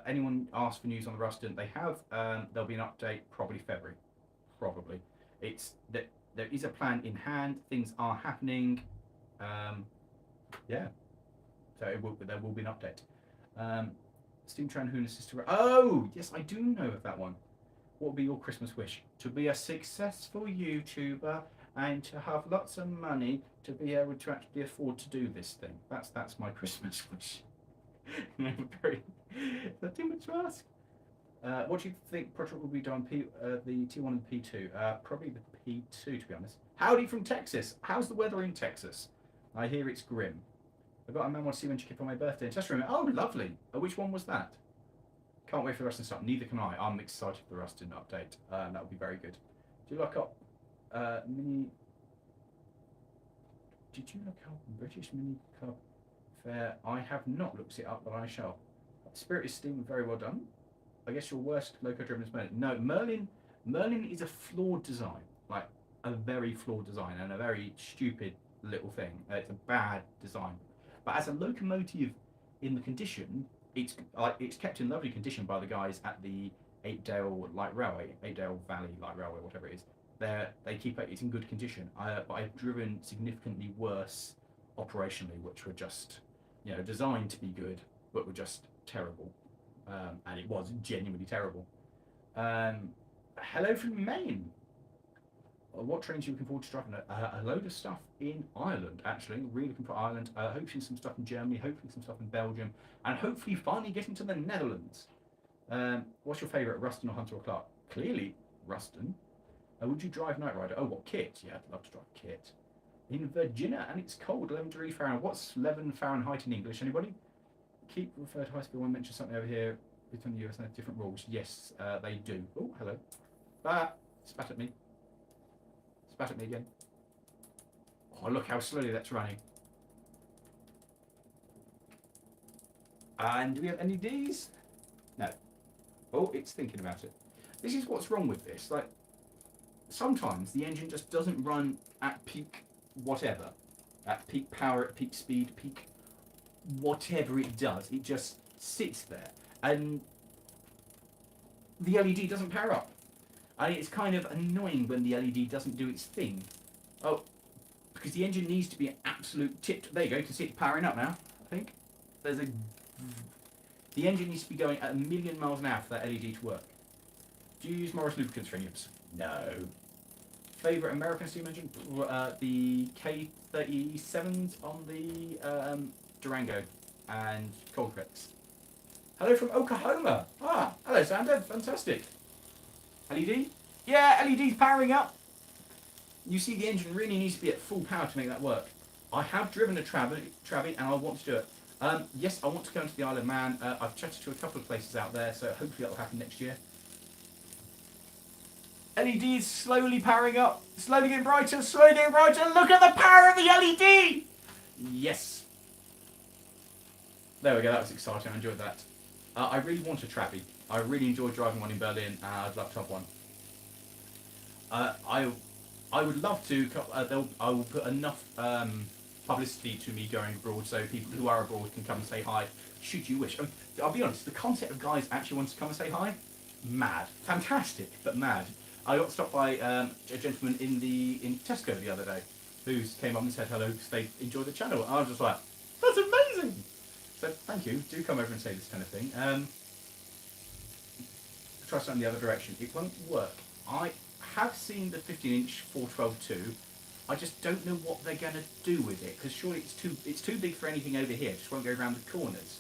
S1: Anyone asked for news on the Ruston? They have. There'll be an update probably February. Probably. It's that there is a plan in hand. Things are happening. Yeah. So there will be an update. Steam Tranhoon sister. Oh yes, I do know of that one. What would be your Christmas wish? To be a successful YouTuber and to have lots of money to be able to actually afford to do this thing. That's my Christmas wish. No, very. Is that too much to ask? What do you think project will be done? The T1 and P2? Probably the P2, to be honest. Howdy from Texas. How's the weather in Texas? I hear it's grim. I've got a man want to see when you for my birthday in test room. Oh, lovely. Which one was that? Can't wait for the Rustin stuff. Neither can I. I'm excited for the Rustin update. That would be very good. Do you look up mini? Did you look up British Mini Cup Fair? I have not looked it up, but I shall. Spirit is Steam, very well done. I guess your worst loco-driven is Merlin. No, Merlin is a flawed design, like a very flawed design and a very stupid little thing. It's a bad design. But as a locomotive in the condition, it's kept in lovely condition by the guys at the Eight-Dale Light Railway, Eight-Dale Valley Light Railway, whatever it is. They keep it in good condition. But I've driven significantly worse operationally, which were just, designed to be good, but were just terrible. And it was genuinely terrible. Hello from Maine. What trains are you looking forward to driving? A load of stuff in Ireland, actually. Really looking for Ireland. Hopefully some stuff in Germany, hopefully some stuff in Belgium, and hopefully finally getting to the Netherlands. What's your favourite, Ruston or Hunter or Clark? Clearly, Ruston. Would you drive Night Rider? Oh, what, Kit? Yeah, I'd love to drive Kit. In Virginia, and it's cold, 11 degrees Fahrenheit. What's 11 Fahrenheit in English? Anybody? Keep referred to high school. One mentioned something over here between the US and different rules. Yes, they do. Oh, hello. Spat at me. Spat at me again. Oh, look how slowly that's running. And do we have any Ds? No. Oh, it's thinking about it. This is what's wrong with this. Like, sometimes the engine just doesn't run at peak whatever. At peak power, at peak speed, peak whatever it does. It just sits there. And the LED doesn't power up. And it's kind of annoying when the LED doesn't do its thing. Oh, because the engine needs to be an absolute tip. There you go, you can see it powering up now, I think. The engine needs to be going at 1,000,000 miles an hour for that LED to work. Do you use Morris lubricants for any of us? No. Favourite American steam engine? The K37s on the Durango and Coltrex. Hello from Oklahoma. Hello Sander, fantastic. LED? Yeah, LED's powering up. You see the engine really needs to be at full power to make that work. I have driven a Travi and I want to do it. Yes, I want to go into the Isle of Man. I've chatted to a couple of places out there, so hopefully that will happen next year. LED is slowly powering up. Slowly getting brighter, slowly getting brighter. Look at the power of the LED! Yes. There we go, that was exciting. I enjoyed that. I really want a Travi. I really enjoyed driving one in Berlin, and I'd love to have one. I would love to. I will put enough publicity to me going abroad, so people who are abroad can come and say hi. Should you wish? I'll be honest. The concept of guys actually wanting to come and say hi, mad, fantastic, but mad. I got stopped by a gentleman in Tesco the other day, who came up and said hello because they enjoyed the channel. And I was just like, that's amazing. So thank you. Do come over and say this kind of thing. try something the other direction. It won't work. I have seen the 15-inch 412.2. I just don't know what they're going to do with it, because surely it's too big for anything over here. It just won't go around the corners.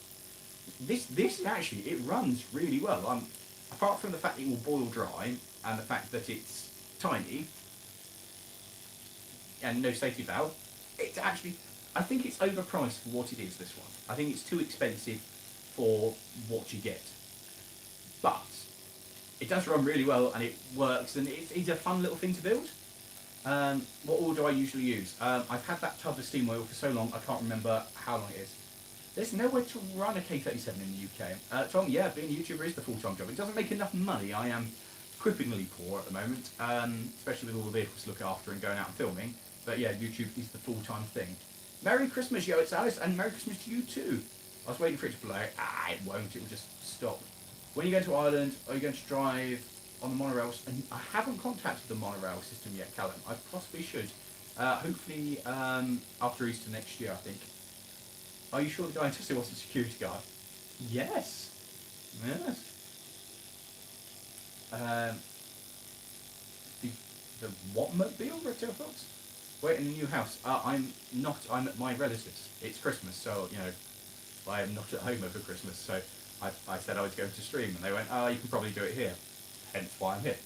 S1: This actually, it runs really well. Apart from the fact it will boil dry and the fact that it's tiny and no safety valve, it's actually, I think it's overpriced for what it is, this one. I think it's too expensive for what you get. But it does run really well and it works, and it's a fun little thing to build. What oil do I usually use? I've had that tub of steam oil for so long I can't remember how long it is. There's nowhere to run a K37 in the UK. Tom, yeah, being a YouTuber is the full-time job. It doesn't make enough money. I am cripplingly poor at the moment, especially with all the vehicles to look after and going out and filming. But yeah, YouTube is the full-time thing. Merry Christmas, yo, it's Alice, and Merry Christmas to you too. I was waiting for it to play. It won't, it will just stop. When you go to Ireland, are you going to drive on the monorails? And I haven't contacted the monorail system yet, Callum. I possibly should. Hopefully after Easter next year, I think. Are you sure the guy in Tesla wasn't a security guard? Yes. Yes. The what mobile, Reptile Fox? Wait, in a new house. I'm at my relatives. It's Christmas, so, you know, I am not at home over Christmas, so I said I was going to stream, and they went, you can probably do it here. Hence why I'm here.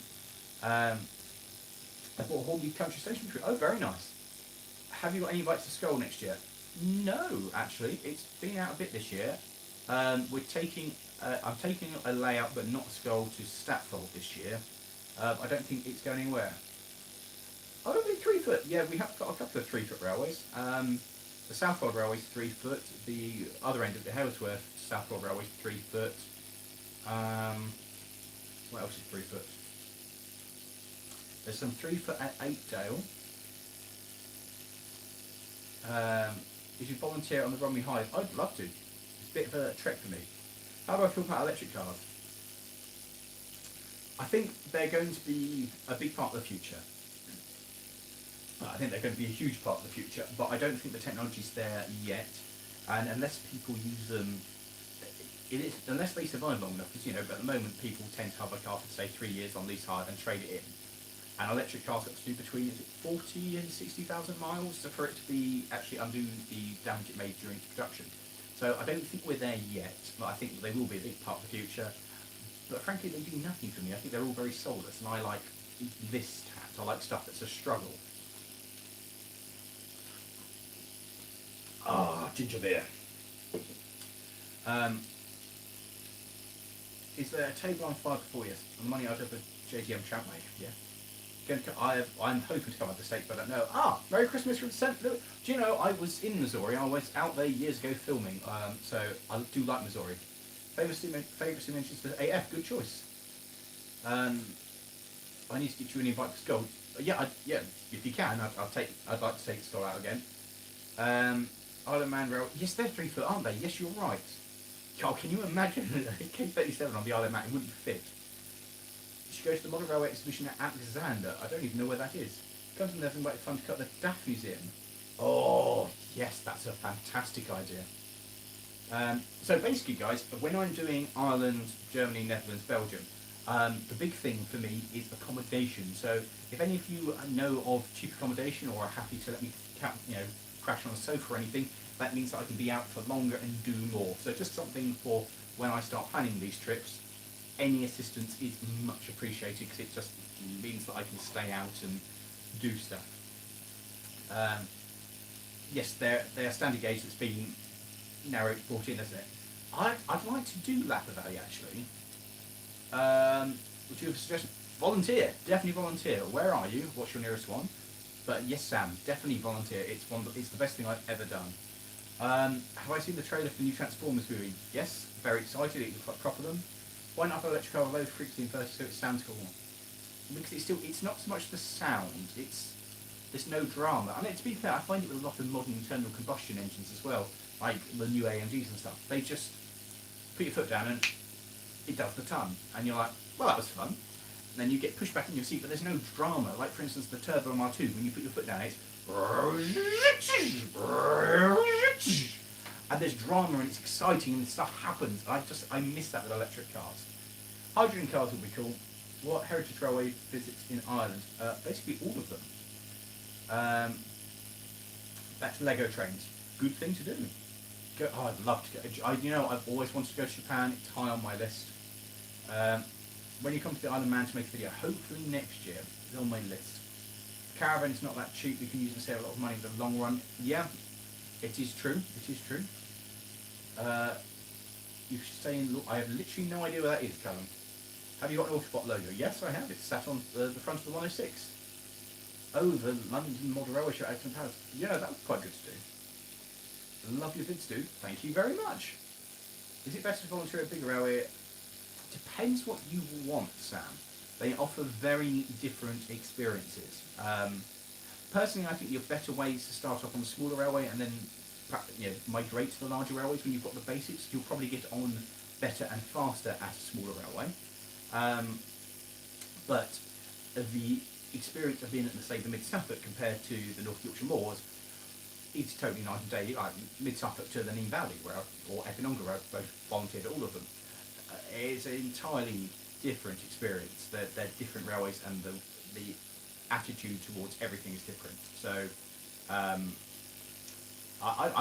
S1: I bought a whole new country station tree. Oh, very nice. Have you got any bites of Skull next year? No, actually. It's been out a bit this year. I'm taking a layout, but not Skull, to Statfold this year. I don't think it's going anywhere. Oh, it'll be 3 foot. Yeah, we have got a couple of 3 foot railways. The Southwold Railway is 3 foot. The other end of the Halesworth Southwold Railway is 3 foot. What else is 3 foot? There's some 3 foot at Apedale. If you volunteer on the Bromley Hive, I'd love to. It's a bit of a trek for me. How do I feel about electric cars? I think they're going to be a big part of the future. I think they're going to be a huge part of the future, but I don't think the technology's there yet. And unless people use them, unless they survive long enough, because, you know, at the moment people tend to have a car for, say, 3 years on lease hire and trade it in. And electric cars got to do between 40 and 60,000 miles for it to be actually undo the damage it made during production. So I don't think we're there yet, but I think they will be a big part of the future. But frankly, they do nothing for me. I think they're all very soulless, and I like this tact. I like stuff that's a struggle. Ginger beer. Is there a table on fire before you? The money out of the JDM tramway? Yeah. I'm hoping to come out the States, but I don't know. Merry Christmas from St. Louis. Do you know, I was in Missouri. I was out there years ago filming, so I do like Missouri. Famously mentions the AF, good choice. I need to get you an invite to Skull. Yeah, if you can, I'd like to take Skull out again. Island Man Rail. Yes, they're 3 foot, aren't they? Yes, you're right. God, can you imagine a K37 on the Isle of Man? It wouldn't fit. You should go to the Modern Railway exhibition at Alexander. I don't even know where that is. Come to nothing but fun to cut the Daphnes in. Oh, yes, that's a fantastic idea. So basically, guys, when I'm doing Ireland, Germany, Netherlands, Belgium, the big thing for me is accommodation. So if any of you know of cheap accommodation or are happy to let me, crash on a sofa or anything, that means that I can be out for longer and do more. So just something for when I start planning these trips. Any assistance is much appreciated, because it just means that I can stay out and do stuff. Yes, they're standard gauge that's been narrowed to 14, isn't it? I'd like to do Lappa Valley, actually. Would you have a suggestion? Volunteer, definitely volunteer. Where are you? What's your nearest one? But yes, Sam, definitely volunteer. It's the best thing I've ever done. Have I seen the trailer for the new Transformers movie? Yes, very excited. It looks like proper them. Why not have an electric car with low frequency in 30 so it sounds cool? Because it's not so much the sound, there's no drama. I mean, to be fair, I find it with a lot of modern internal combustion engines as well, like the new AMGs and stuff. They just put your foot down and it does the ton. And you're like, well, that was fun. And then you get pushed back in your seat, but there's no drama. Like, for instance, the Turbo MR2, when you put your foot down, it's... And there's drama and it's exciting and stuff happens. I miss that with electric cars. Hydrogen cars will be cool. What heritage railway visits in Ireland? Basically all of them. That's Lego trains. Good thing to do. I'd love to go. I've always wanted to go to Japan. It's high on my list. When you come to the Isle of Man to make a video, hopefully next year, it's on my list. Caravan is not that cheap. We can use and save a lot of money in the long run. Yeah, it is true. It is true. You stay in. I have literally no idea where that is, Callum. Have you got an Autobot logo? Yes, I have. It's sat on the front of the 106. Oh, the London Model Railway Show, Acton Palace. Yeah, that was quite good to do. Love your vids, dude. Thank you very much. Is it best to volunteer at a bigger railway? Depends what you want, Sam. They offer very different experiences. Personally, I think you have better ways to start off on the smaller railway and then migrate to the larger railways when you've got the basics. You'll probably get on better and faster at a smaller railway. But the experience of being at, say, the Mid-Suffolk compared to the North Yorkshire Moors, it's totally night and day. Like Mid-Suffolk to the Nene Valley, or Epinonga, where I've both volunteered at all of them. It's an entirely different experience. They're different railways, and the attitude towards everything is different. So I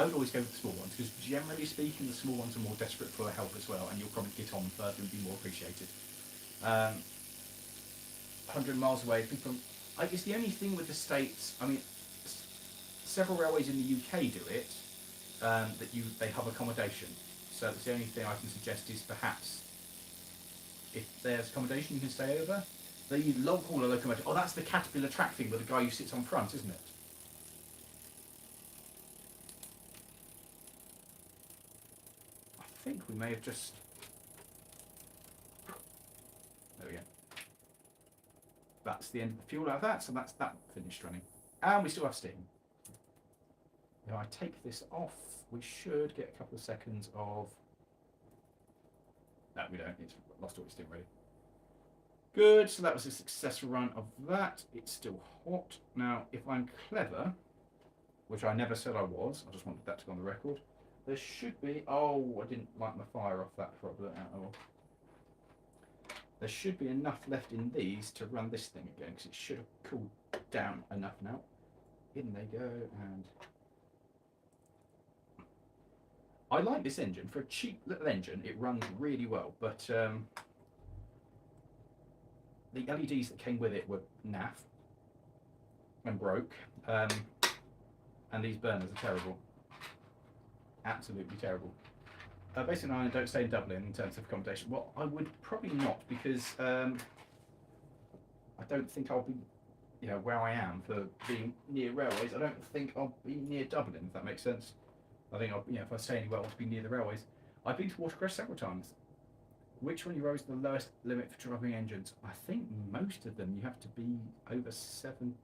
S1: would always go with the small ones, because generally speaking, the small ones are more desperate for help as well, and you'll probably get on further and be more appreciated. 100 miles away, people. I guess the only thing with the States, I mean, several railways in the UK do it, they have accommodation. So that's the only thing I can suggest is perhaps, if there's accommodation, you can stay over. The log hauler locomotive. Oh, that's the Caterpillar track thing with the guy who sits on front, isn't it? I think we may have just. There we go. That's the end of the fuel out of that, so that's that finished running. And we still have steam. If I take this off, we should get a couple of seconds of. No, we don't. It's lost all its steam ready. Good, so that was a successful run of that. It's still hot. Now, if I'm clever, which I never said I was, I just wanted that to go on the record, there should be. Oh, I didn't light my fire off that before I blew it out. Oh. There should be enough left in these to run this thing again, because it should have cooled down enough now. In they go, and I like this engine. For a cheap little engine, it runs really well, but the LEDs that came with it were naff and broke, and these burners are terrible. Absolutely terrible. Based in Ireland, don't stay in Dublin in terms of accommodation. Well, I would probably not, because I don't think I'll be, where I am for being near railways. I don't think I'll be near Dublin, if that makes sense. I think I'll, if I stay anywhere, I want to be near the railways. I've been to Watercress several times. Which one you rose the lowest limit for driving engines? I think most of them you have to be over 7.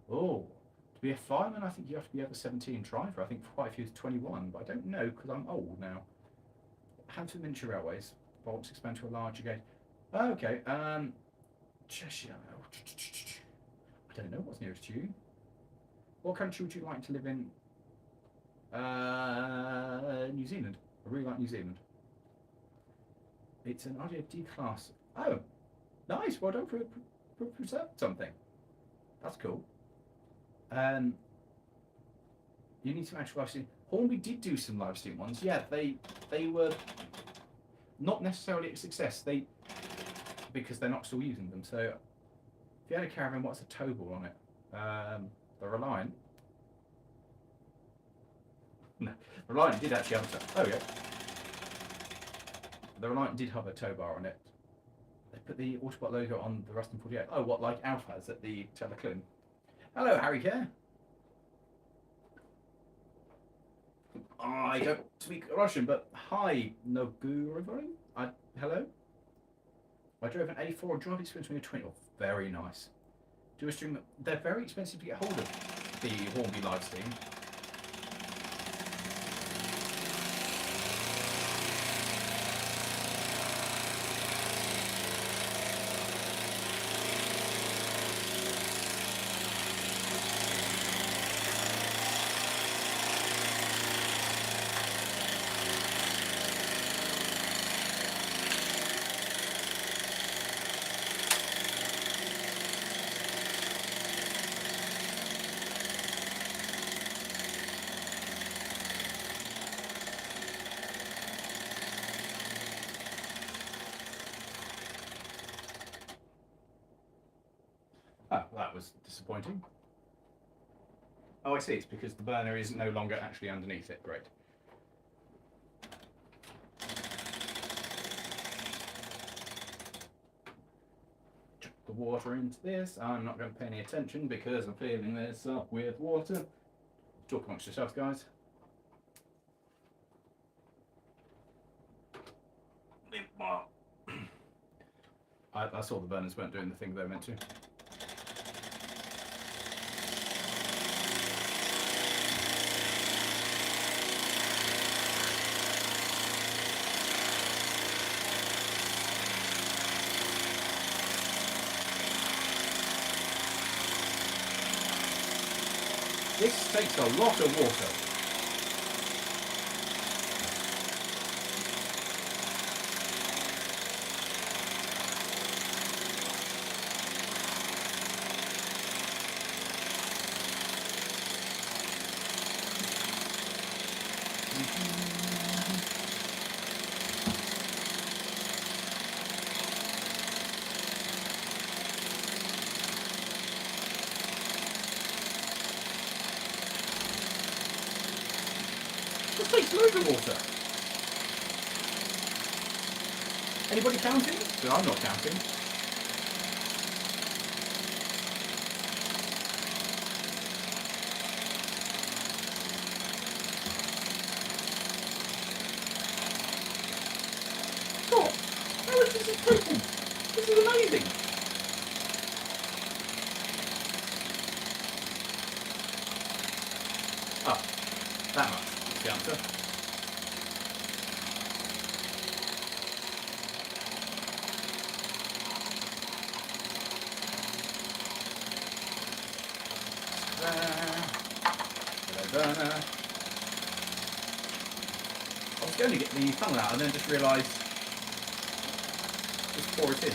S1: Oh. To be a fireman, I think you have to be over 17. Driver, I think for quite a few is 21, but I don't know because I'm old now. Hampton Miniature Railways. Bolts expand to a larger gauge. Oh, okay. Cheshire. I don't know what's nearest to you. What country would you like to live in? New Zealand. I really like New Zealand. It's an RDF class. Oh, nice. Well done for something. That's cool. You need to match live stream. Hornby did do some live stream ones. Yeah, they were not necessarily a success. Because they're not still using them. So if you had a caravan, what's a tow ball on it? The Reliant. No, the Reliant did actually have a tow. Oh yeah. The Reliant did have a tow bar on it. They put the Autobot logo on the Ruston 48. Oh, what, like Alf has at the Teleclin? Hello, Harry Care. I don't speak Russian, but hi, Nogurovoy. Hello. I drove an A4 drive experience when you were 20. Oh, very nice. Do a stream. They're very expensive to get hold of, the Hornby live stream. that was disappointing. Oh, I see. It's because the burner is no longer actually underneath it. Great. Chuck the water into this. I'm not going to pay any attention because I'm filling this up with water. Talk amongst yourselves, guys. I saw the burners weren't doing the thing they were meant to. This takes a lot of water. This takes loads of water. Anybody counting? No, I'm not counting. God, how much is this taking? This is amazing. Oh, that much is the answer. Burner. I was going to get the funnel out and then just realised just pour it in.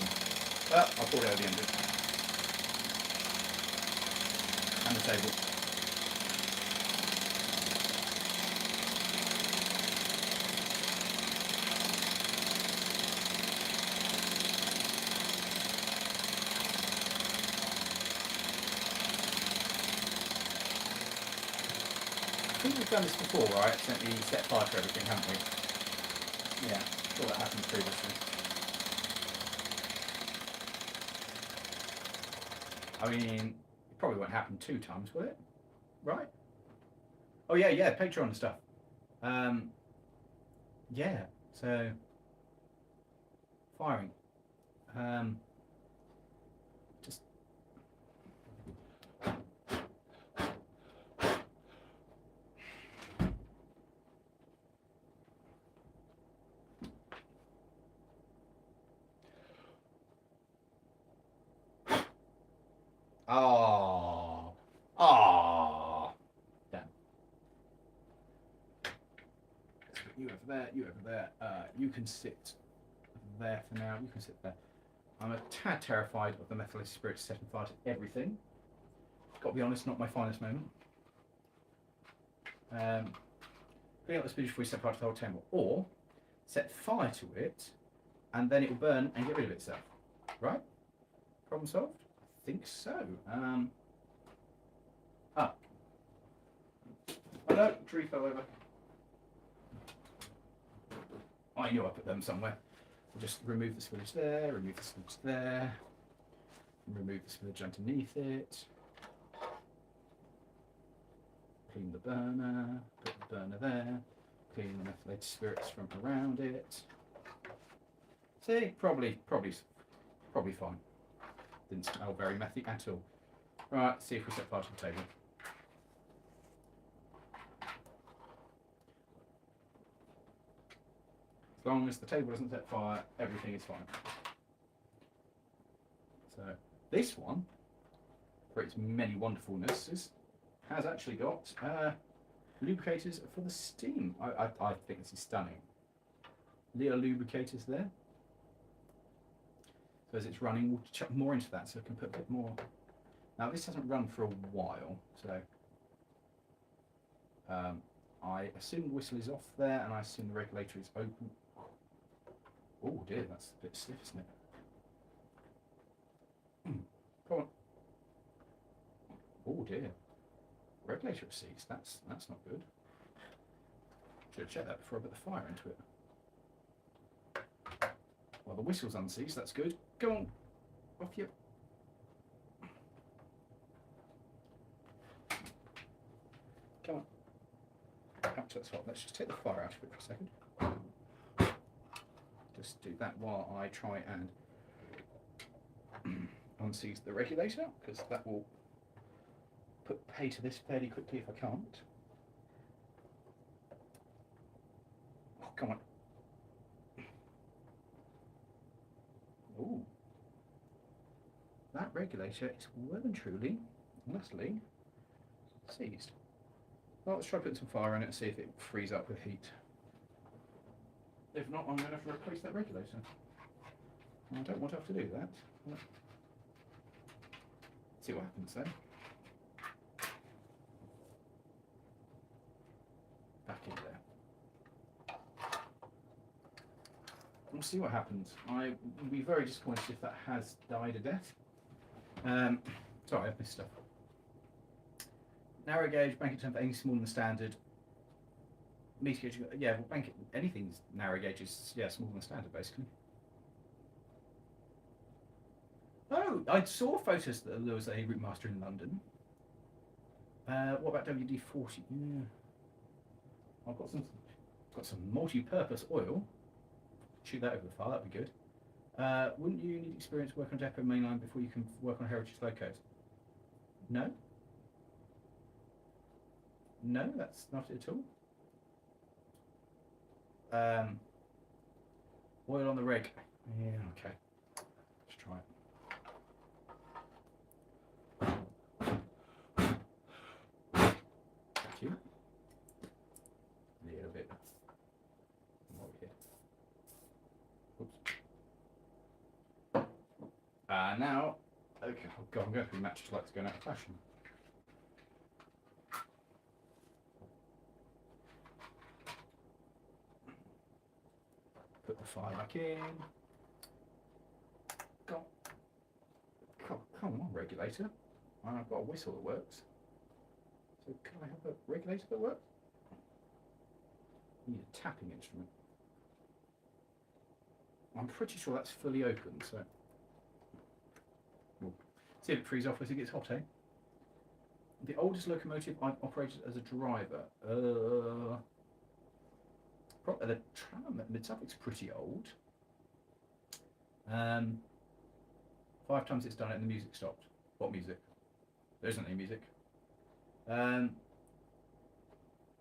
S1: I'll pour it over the end of it. And the table. I think we've done this before, right? Accidentally set fire to everything, haven't we? Yeah, I'm sure that happened previously. I mean, it probably won't happen 2 times, will it? Right? Oh yeah, Patreon and stuff. Yeah, so firing. Just damn. You over there, you over there. You can sit there for now. You can sit there. I'm a tad terrified of the methylated spirits setting fire to everything. Got to be honest, not my finest moment. Clean up the spillage before you set fire to the whole table, or set fire to it, and then it will burn and get rid of itself. Right? Problem solved? I think so. Oh no, tree fell over. I knew I put them somewhere. We'll just remove the spillage there, remove the spillage there, and remove the spillage underneath it. Clean the burner, put the burner there, clean the methylated spirits from around it. See, probably fine. Didn't smell very methy at all. Right, see if we set fire to the table. As long as the table doesn't set fire, everything is fine. So this one, for its many wonderfulnesses, has actually got lubricators for the steam. I think this is stunning. Little lubricators there. So as it's running, we'll chuck more into that so I can put a bit more. Now this hasn't run for a while, so I assume the whistle is off there, and I assume the regulator is open. Oh dear, that's a bit stiff, isn't it? Come on. dear. Regulator of seized. That's not good. Should have checked that before I put the fire into it. Well, the whistle's unseized. That's good. Go on. Off you. Come on. Out to the top. Let's just take the fire out of it for a second. Just do that while I try and unseize the regulator, because that will put pay to this fairly quickly if I can't. Oh, come on. Ooh. That regulator is well and truly, honestly, seized. Well, let's try putting some fire in it and see if it frees up with heat. If not, I'm going to have to replace that regulator. I don't want to have to do that. Let's see what happens then. Back in there. We'll see what happens. I will be very disappointed if that has died a death. Sorry, I've missed stuff. Narrow gauge, bank it turn for anything smaller than standard. Meter gauge, yeah, well, bank it, anything's narrow gauge is, yeah, smaller than standard, basically. Oh, I saw photos that there was a Routemaster in London. What about WD-40? Yeah. I've got some multi-purpose oil. Shoot that over the fire, that'd be good. Wouldn't you need experience working on depot mainline before you can work on heritage locos? No? No, that's not it at all. Oil on the rig. Yeah, okay. Let's try it. Thank you. A little bit more here. Oops. Now, okay, oh God, I'm going to be matches like it's going out of fashion. Put the fire back in. Come on, regulator. I've got a whistle that works. So can I have a regulator that works? I need a tapping instrument. I'm pretty sure that's fully open, so we'll see if it frees off as it gets hot, eh? The oldest locomotive I've operated as a driver. The tram at Mid-Suffolk's pretty old. 5 times it's done it and the music stopped. What music? There isn't any music.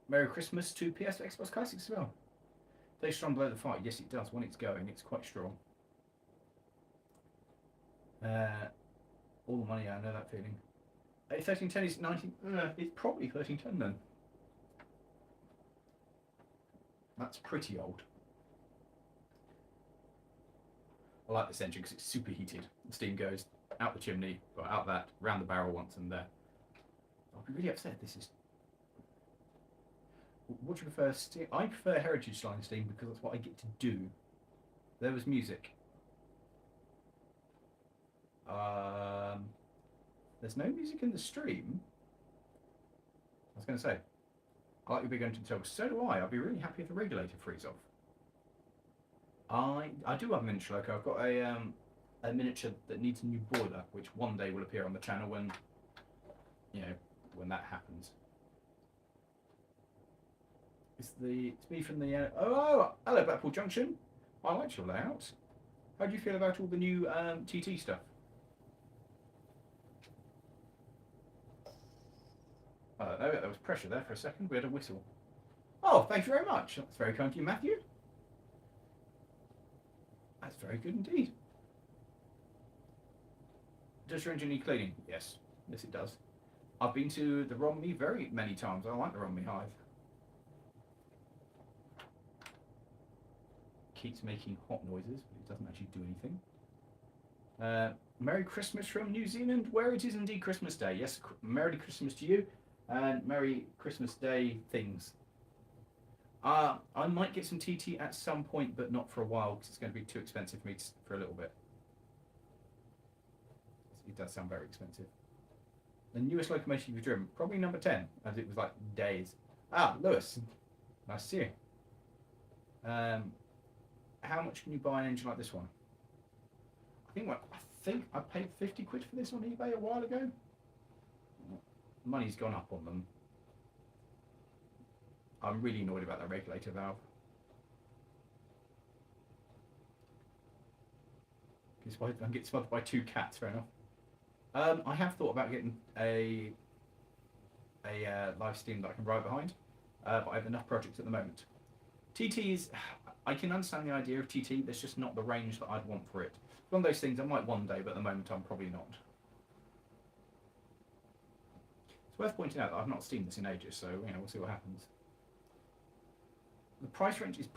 S1: Merry Christmas to PS Xbox Classics as well. Stays strong below the fire. Yes, it does. When it's going, it's quite strong. All the money, I know that feeling. 1310 is 19. It's probably 1310 then. That's pretty old. I like this engine because it's superheated. The steam goes out the chimney, or out that, round the barrel once and there. I'll be really upset. This is. What do you prefer? Steam? I prefer heritage line steam because that's what I get to do. There was music. There's no music in the stream. I was going to say, I like your big engine toggle. So do I. I'd be really happy if the regulator frees off. I do have a miniature loco. I've got a miniature that needs a new boiler, which one day will appear on the channel when, when that happens. It's me from the. Oh, hello Blackpool Junction. I like your layout. How do you feel about all the new TT stuff? There was pressure there for a second. We had a whistle. Oh, thank you very much. That's very kind of you, Matthew. That's very good indeed. Does your engine need cleaning? Yes. Yes, it does. I've been to the Romney very many times. I like the Romney Hive. Keeps making hot noises, but it doesn't actually do anything. Merry Christmas from New Zealand, where it is indeed Christmas Day. Yes, Merry Christmas to you, and Merry Christmas Day things. I might get some TT at some point, but not for a while, because it's going to be too expensive for me for a little bit. It does sound very expensive. The newest locomotive you've driven? Probably number 10, as it was like days. Ah, Lewis. Nice to see you. How much can you buy an engine like this one? I think I paid 50 quid for this on eBay a while ago. Money's gone up on them. I'm really annoyed about that regulator valve. I'm getting smothered by 2 cats, fair enough. I have thought about getting a live steam that I can ride behind, but I have enough projects at the moment. TTs, I can understand the idea of TT, there's just not the range that I'd want for it. One of those things I might one day, but at the moment I'm probably not. It's worth pointing out that I've not steamed this in ages, so we'll see what happens. The price range is,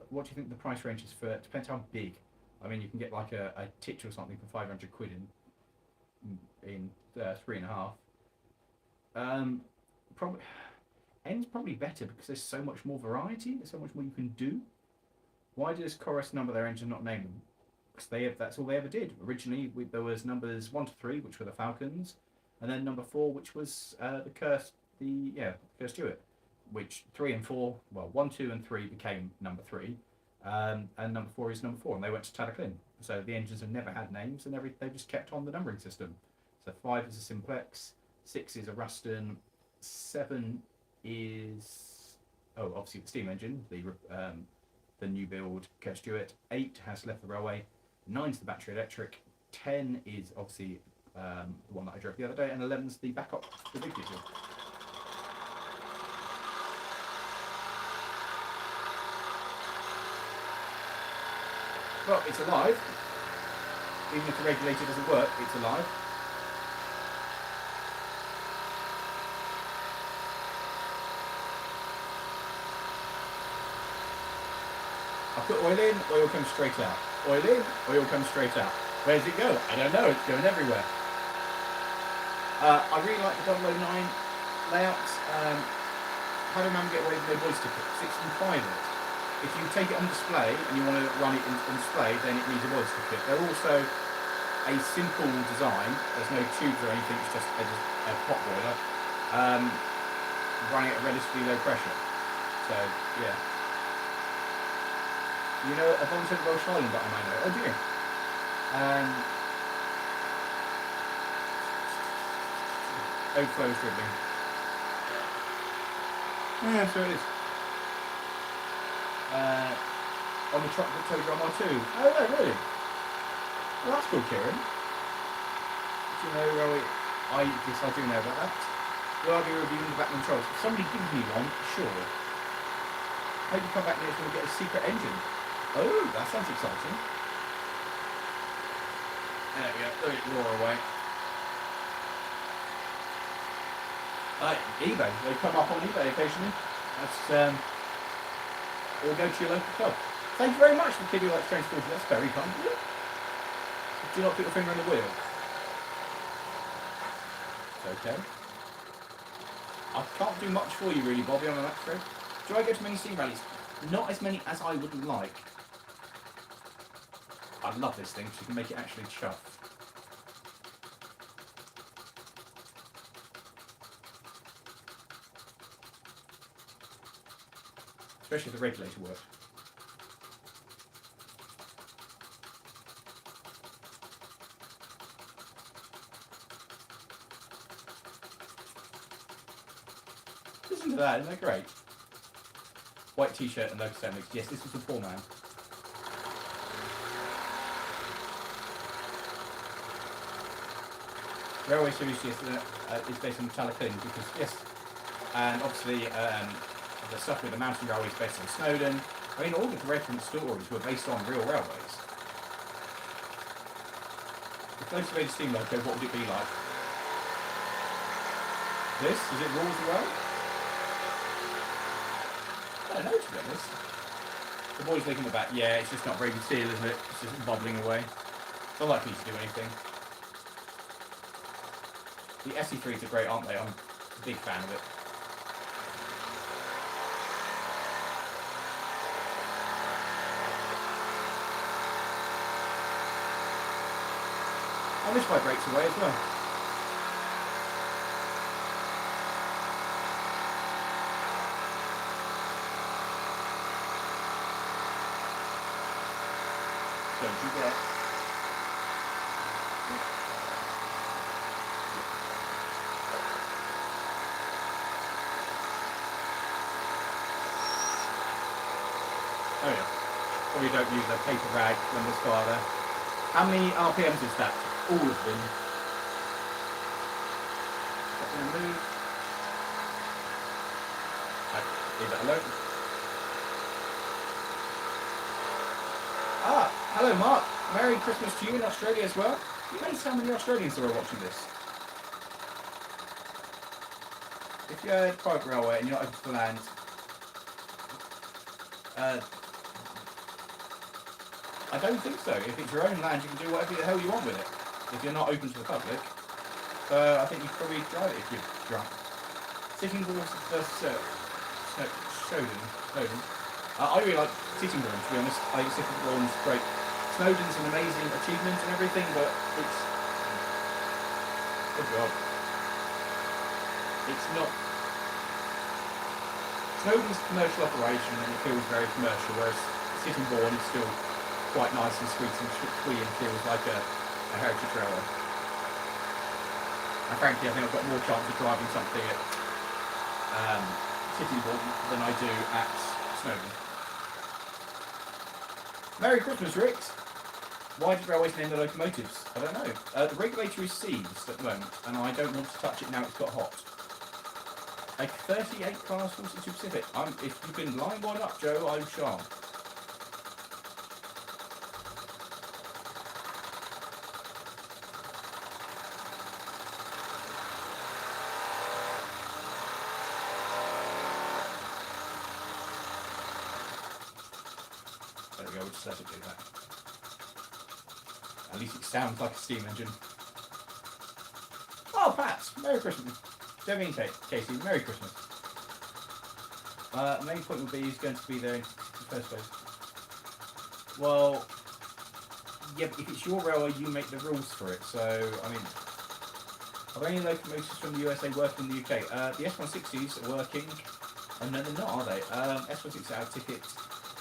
S1: what do you think the price range is for? It depends how big. I mean, you can get like a titch or something for 500 quid in 3.5. Probably N's probably better because there's so much more variety. There's so much more you can do. Why does Chorus number their engine, not name them? Because that's all they ever did. Originally, there was numbers 1 to 3, which were the Falcons, and then number 4, which was the Curse Stewart, which 3 and 4, well, 1, 2, and 3 became number 3, and number 4 is number 4, and they went to Tadaclyn. So the engines have never had names, and they just kept on the numbering system. So 5 is a Simplex, 6 is a Ruston, 7 is obviously the steam engine, the new build Curse Stewart. 8 has left the railway. 9 is the battery electric. 10 is obviously the one that I drove the other day, and 11 is the backup, the big diesel. Well, it's alive. Even if the regulator doesn't work, it's alive. I put oil in, oil comes straight out. Oil in, oil comes straight out. Where does it go? I don't know, it's going everywhere. I really like the 009 layout. How do man get away with no voice ticket? 65 of it. If you take it on display and you want to run it on display, then it needs a voice ticket. They're also a simple design. There's no tubes or anything, it's just a pot boiler running at relatively low pressure. So, yeah. You know a volunteer Welsh Island that I might know? Oh, do you? Overflow is dribbling. Yeah, so it is. On the truck with Telegram R2. Oh, no, really? Well, that's cool, Kieran. Do you know, yes, I do know about that. Will I be reviewing the back controls? If somebody gives me one, sure. Maybe come back next and get a secret engine. Oh, that sounds exciting. There we go, let it roar away. eBay, they come up on eBay occasionally. That's, or go to your local club. Thank you very much for Kid Who Likes Strange Stories, that's very kind of you. Do not put your finger on the wheel. It's okay. I can't do much for you really, Bobby, on an X-ray. Do I go to many steam rallies? Not as many as I would like. I love this thing, so you can make it actually chuff. Especially if the regulator works. Listen to that, isn't that great? White t-shirt and local sandwich. Yes, this was the poor man. Railway Series is based on Tadaclyn because, yes, and obviously the stuff with the mountain railway is based on Snowdon. I mean, all the reference stories were based on real railways. If those made a steam loco, what would it be like? This? Is it raw as well? I don't know, to be honest. The boys looking at the back, yeah, it's just not very good steel, isn't it? It's just bubbling away. It's unlikely to do anything. The SE3s are great, aren't they? I'm a big fan of it. I wish my brakes away as well. you get. Oh yeah. Probably don't use a paper rag when there's fire there. How many RPMs is that? All of them. Move. Leave that alone. Ah, hello Mark. Merry Christmas to you in Australia as well. You may see how many Australians are watching this. If you're a private railway and you're not open to the land, I don't think so. If it's your own land, you can do whatever the hell you want with it. If you're not open to the public. So I think you could probably drive it if you're drunk. Sitting Bull versus Snowden. I really like Sitting Bull, to be honest. I think Sitting Bull's great. Snowden's an amazing achievement and everything, but it's... Good job. It's not... Snowden's a commercial operation and it feels very commercial, whereas Sitting Bull is still quite nice and sweet and twee and feels like a heritage railway. And frankly, I think I've got more chance of driving something at Sitting Bull than I do at Snowden. Merry Christmas, Ricks! Why did railways name the locomotives? I don't know. The regulator is seized at the moment, and I don't want to touch it now it's got hot. A 38 class 42 Pacific. If you can line one up, Joe, I shall. There we go, we'll just let it do that. At least it sounds like a steam engine. Oh, Pat! Merry Christmas. Devin Casey, Merry Christmas. The main point would be who's going to be there in the first place. Well, yeah, but if it's your railway, you make the rules for it. So, I mean, are there any locomotives from the USA working in the UK? The S160s are working. Oh, no, they're not, are they? S160 out of ticket.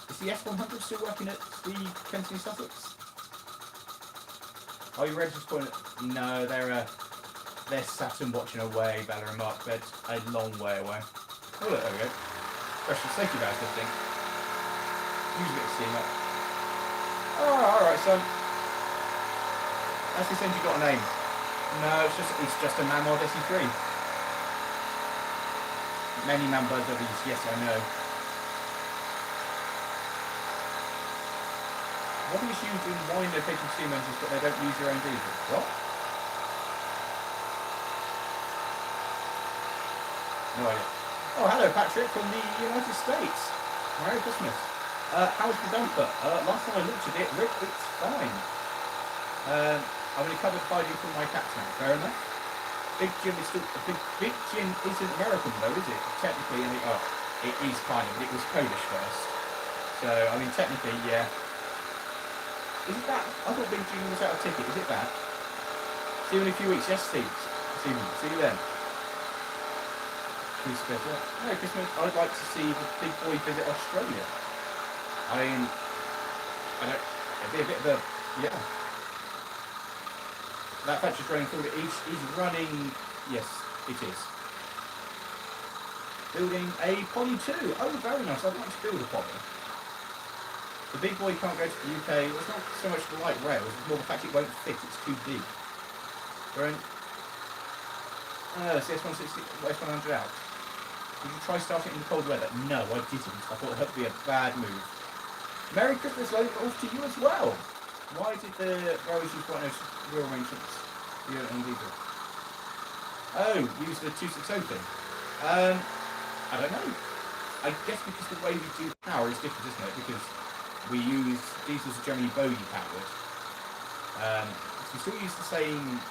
S1: Is the S100 still working at the Kensington Sussex? Are you ready to point it? No, they're sat and watching away, Bella and Mark, but a long way away. Oh look, there we go. Special safety valve lifting. Use a bit of steam up. Oh, alright, son. As they said, you got a name. No, it's just a man mod SE3. Many man birds are these, yes I know. What is used in wine location steam engines but they don't use their own diesel? What? No idea. Oh, hello Patrick from the United States. Merry Christmas. How's the dumper? Last time I looked at it, Rick, it's fine. I'm in a cupboard hiding from my cat tank. Fair enough. Big Jim is still... Big Jim isn't American though, is it? Technically, I mean, it is kind of, but it was Polish first. So, I mean, technically, yeah. Is it that? I thought Big Jim was out of ticket. Is it that? See you in a few weeks. Yes, Steve. See you then. Merry Christmas. I'd like to see the big boy visit Australia. I mean, it'd be a bit of a, yeah. That factory's running through it. He's running, yes, it is. Building a Poly 2. Oh, very nice. I'd like to build a Poly. The big boy can't go to the UK. It's not so much the light rails, it's more the fact it won't fit, it's too deep. We're in... CS160, S100 out. Did you try starting in the cold weather? No, I didn't. I thought it would be a bad move. Merry Christmas, Logan, off to you as well. Why did the railways use quite no real arrangements? On diesel. Oh, use the 260 thing. I don't know. I guess because the way we do power is different, isn't it? Because we use diesels are generally bogey powered. So we still use the same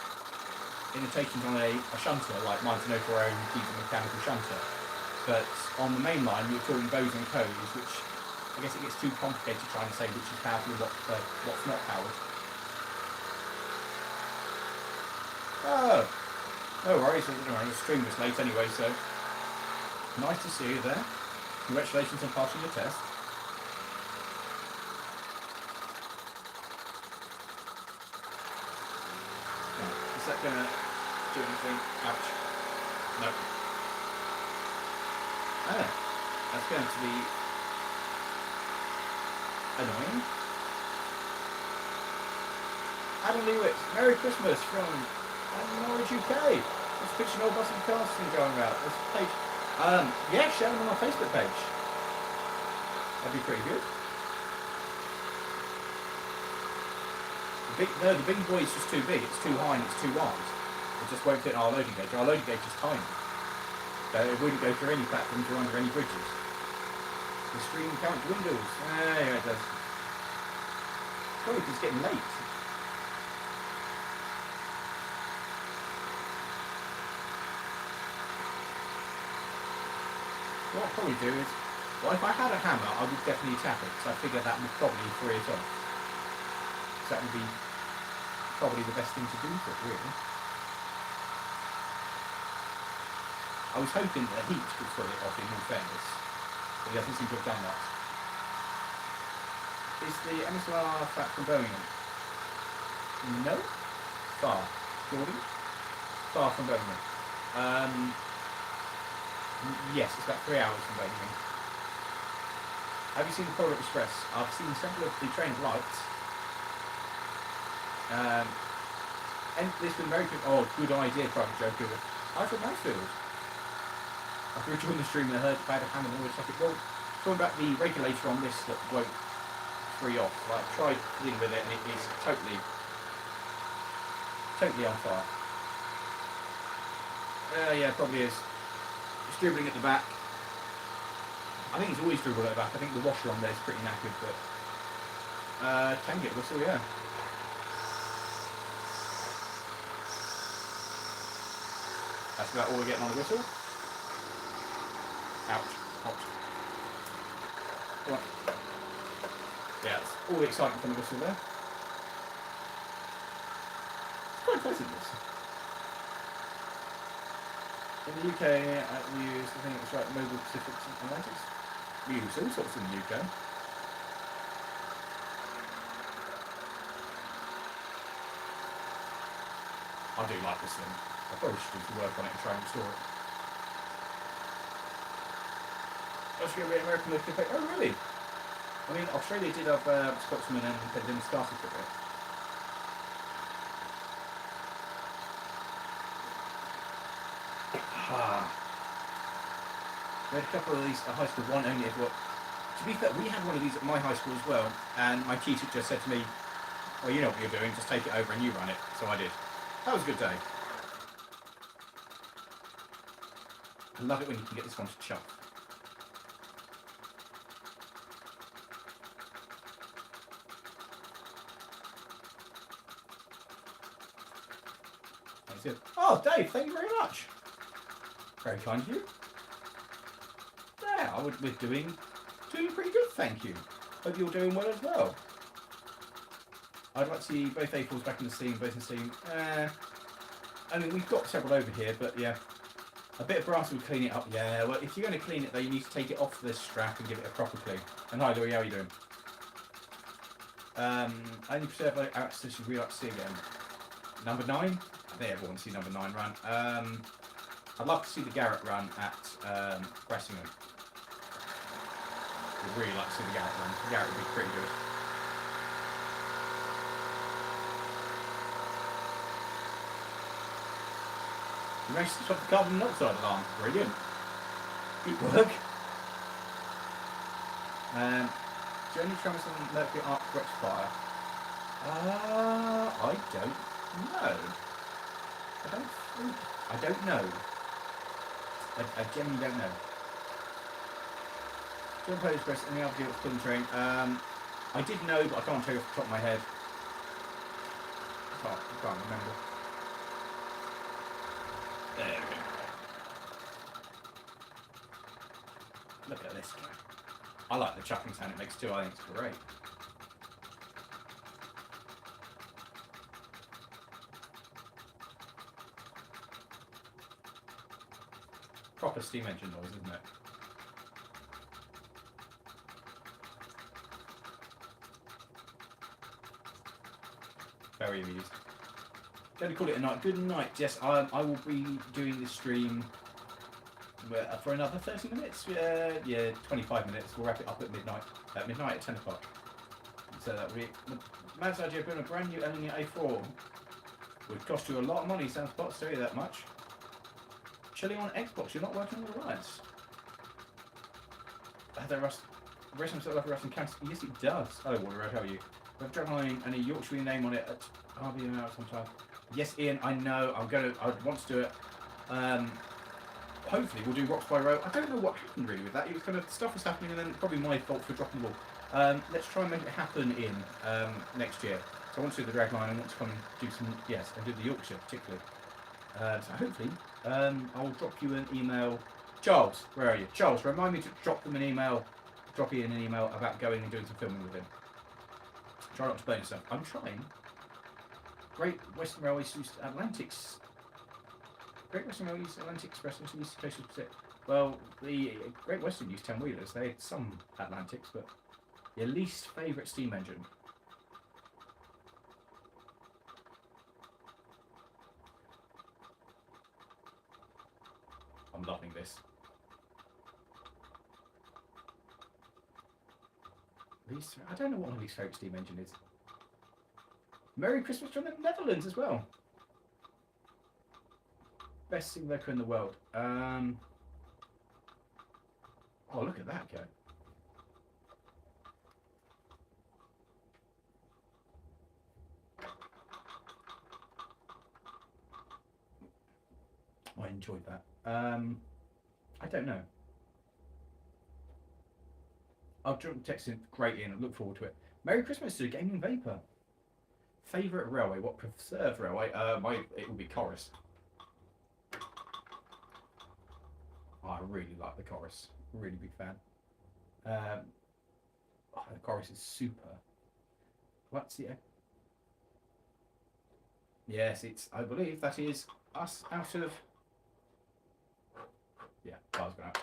S1: imitations on a shunter, like mine's an Opera own diesel mechanical shunter. But on the main line, we're talking bows and coes, which I guess it gets too complicated trying to say which is powered and what's not powered. Oh, no worries. The stream was late anyway, so nice to see you there. Congratulations on passing your test. gonna do anything. Ouch. No. Oh, that's going to be annoying. Adam Lewis, Merry Christmas from Norwich, UK. There's a picture of old Boston casting going about. There's a page. Yeah, share them on our Facebook page. That'd be pretty good. The big boy is just too big. It's too high and it's too wide. It just won't fit in our loading gauge. Our loading gauge is tiny. So it wouldn't go through any platforms or under any bridges. The stream counts windows. Yeah, it does. Probably because it's getting late. What I'd probably do is, well, if I had a hammer, I would definitely tap it, because I figure that would probably free it off. So that would be probably the best thing to do for it, really. I was hoping that heat could free it off, in all fairness, but he doesn't seem to have done that. Is the MSR flat from Birmingham? No. Far. Jordan? Far from Birmingham. Yes, it's about 3 hours from Birmingham. Have you seen the Polar Express? I've seen several of the train of lights. And there's been very good. Oh, good idea, private joker. I'm from Mansfield. After joining the stream, I heard about a hammer and always socket. Well, talking about the regulator on this that won't free off. Like, I tried dealing with it and it is totally on fire. Yeah, probably is. It's dribbling at the back. I think it's always dribbled at the back. I think the washer on there is pretty knackered, but can get whistle, yeah. That's about all we're getting on the whistle. Ouch. Ouch. Right. Yeah, that's all the excitement from the whistle there. It's quite pleasant, this. In the UK, we use, I think it's right, Mobile Pacific Analytics. We use all sorts in the UK. I do like this thing. I probably should do some work on it and try and restore it. Australia, American local effect. Oh, really? I mean, Australia did have Scotsman and then started for a bit. We had a couple of these at high school, one only ever. To be fair, we had one of these at my high school as well, and my teacher just said to me, well, you know what you're doing, just take it over and you run it. So I did. That was a good day. I love it when you can get this one to chuck. That's good. Oh, Dave, thank you very much. Very kind of you. Yeah, we're doing pretty good, thank you. Hope you're doing well as well. I'd like to see both A4s back in the steam, both in the steam. I mean, we've got several over here, but yeah. A bit of brass would clean it up, yeah. Well, if you're going to clean it, though, you need to take it off the strap and give it a proper clean. And hi, Lawrie, how are you doing? I only preserve like access you really like to see again. Number 9? I think everyone wants to see number 9 run. I'd love to see the Garrett run at Bressingham. I'd really like to see the Garrett run. The Garrett would be pretty good. You managed to stop the carbon monoxide alarm. Brilliant. Good work. Do you only try some mercury arc rectifier? I don't know. I don't know. I genuinely don't know. John Page Express, any other deal with Plum Train? I did know, but I can't tell you off the top of my head. I can't remember. There we go. Look at this guy. I like the chucking sound it makes too. I think it's great. Proper steam engine noise, isn't it? Very amused. Going to call it a night. Good night, Jess. I will be doing this stream for another 30 minutes. Yeah, 25 minutes. We'll wrap it up at midnight. At midnight at 10 o'clock. So that will be. Matt's idea of building a brand new Elenia A4 would cost you a lot of money. Sounds bots, tell you that much. Chilling on Xbox, you're not working on the rights. They rest himself like a Russian cat. Yes, it does. Oh, Lawrie, how are you? We have a dragline and a Yorkshire name on it at RBM out sometime. Yes, Ian, I know. I want to do it. Hopefully, we'll do Rocks by Row. I don't know what happened really with that. It was kind of stuff was happening, and then probably my fault for dropping the ball. Let's try and make it happen in next year. So I want to do the dragline. I want to come and do some and do the Yorkshire particularly. So hopefully, I'll drop you an email. Charles, where are you? Charles, remind me to drop them an email. Drop Ian an email about going and doing some filming with him. Try not to burn yourself. I'm trying. Great Western Railway used Atlantics. Great Western Railway used Atlantic Express into the East Coast of Pacific. Well, the Great Western used 10-wheelers. They had some Atlantics, but your least favourite steam engine. I'm loving this. I don't know what my least favourite steam engine is. Merry Christmas from the Netherlands as well. Best steam loco in the world. Oh, look at that go. I enjoyed that. I don't know. I'll text him. Great, Ian. I look forward to it. Merry Christmas to Gaming Vapor. Favourite railway? What preserved railway? It will be Chorus. I really like the Chorus. Really big fan. The Chorus is super. What's the? Yes, it's. I believe that is us out of. Yeah, car's gone out.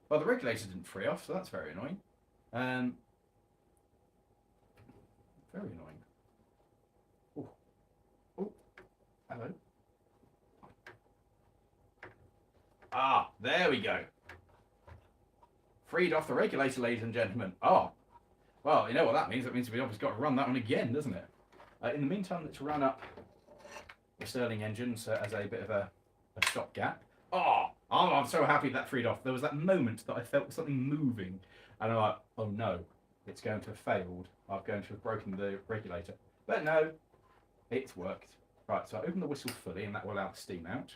S1: Well, the regulator didn't free off, so that's very annoying. Very annoying. Oh, oh, hello. Ah, there we go. Freed off the regulator, ladies and gentlemen. Oh, well, you know what that means? That means we've obviously got to run that one again, doesn't it? In the meantime, let's run up the Stirling engines as a bit of a stopgap. Oh, I'm so happy that freed off. There was that moment that I felt something moving, and I'm like, oh no, it's going to have failed. I'm going to have broken the regulator. But no, it's worked. Right, so I open the whistle fully, and that will allow the steam out.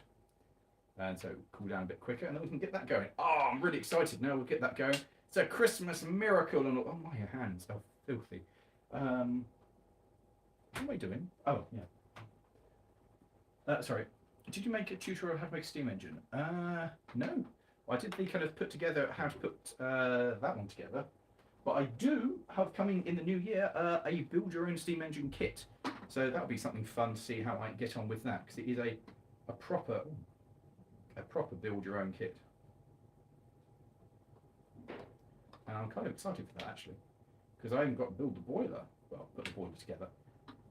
S1: And so cool down a bit quicker, and then we can get that going. Oh, I'm really excited now. We'll get that going. It's a Christmas miracle, and oh, my hands are filthy. What am I doing? Oh, yeah. Sorry. Did you make a tutorial on how to make a steam engine? No. I did the kind of put together how to put that one together. But I do have coming in the new year a build your own steam engine kit. So that'll be something fun to see how I get on with that, because it is a proper build your own kit. And I'm kind of excited for that actually, because I haven't got to build the boiler. Well, put the boiler together.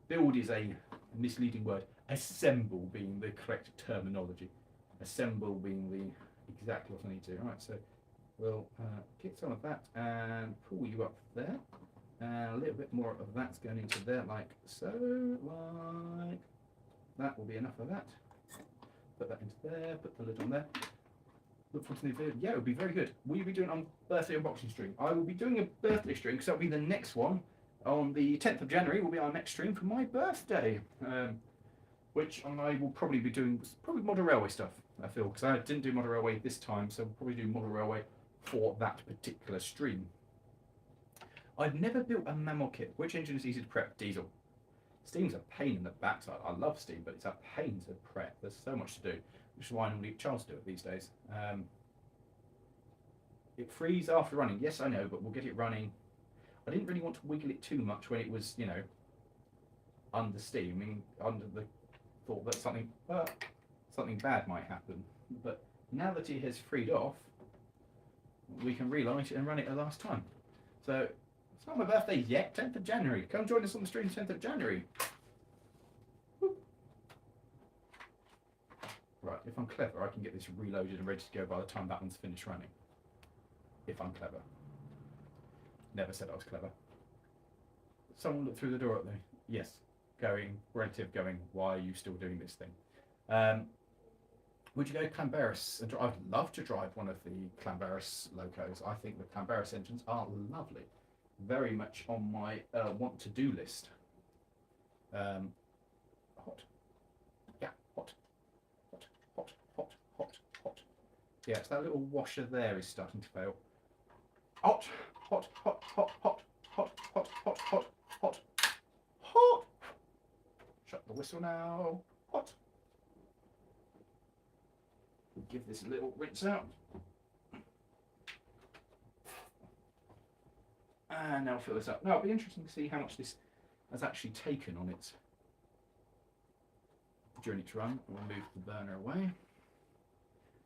S1: Build is a misleading word. Assemble being the correct terminology. Assemble being the exactly what I need to. All right, so we'll get some of that and pull you up there. And a little bit more of that's going into there, like so. Like that will be enough of that. Put that into there. Put the lid on there. Look forward to the video. Yeah, it would be very good. Will you be doing on birthday unboxing stream? I will be doing a birthday stream because that'll be the next one. On the 10th of January will be our next stream for my birthday, which I will probably be doing model railway stuff, I feel, because I didn't do model railway this time, so we'll probably do model railway for that particular stream. I've never built a mammal kit. Which engine is easy to prep? Diesel. Steam's a pain in the backside. I love steam, but it's a pain to prep. There's so much to do, which is why I normally leave Charles to do it these days. It frees after running. Yes, I know, but we'll get it running. I didn't really want to wiggle it too much when it was, you know, under steam, I mean, under the thought that something bad might happen. But now that it has freed off, we can relight it and run it a last time. So it's not my birthday yet. 10th of January. Come join us on the stream 10th of January. Woo. fact, if I'm clever, I can get this reloaded and ready to go by the time that one's finished running. If I'm clever. Never said I was clever. Someone looked through the door at me. Yes. Going, why are you still doing this thing? Would you go Clamberis? I'd love to drive one of the Clamberis locos. I think the Clamberis engines are lovely. Very much on my want-to-do list. Hot. Yeah, hot. Hot, hot, hot, hot, hot. Yeah, it's that little washer there is starting to fail. Hot, hot, hot, hot, hot, hot, hot, hot, hot, hot, hot. Shut the whistle now. Hot. We'll give this a little rinse out. And now fill this up. Now it'll be interesting to see how much this has actually taken on its during its run. We'll move the burner away.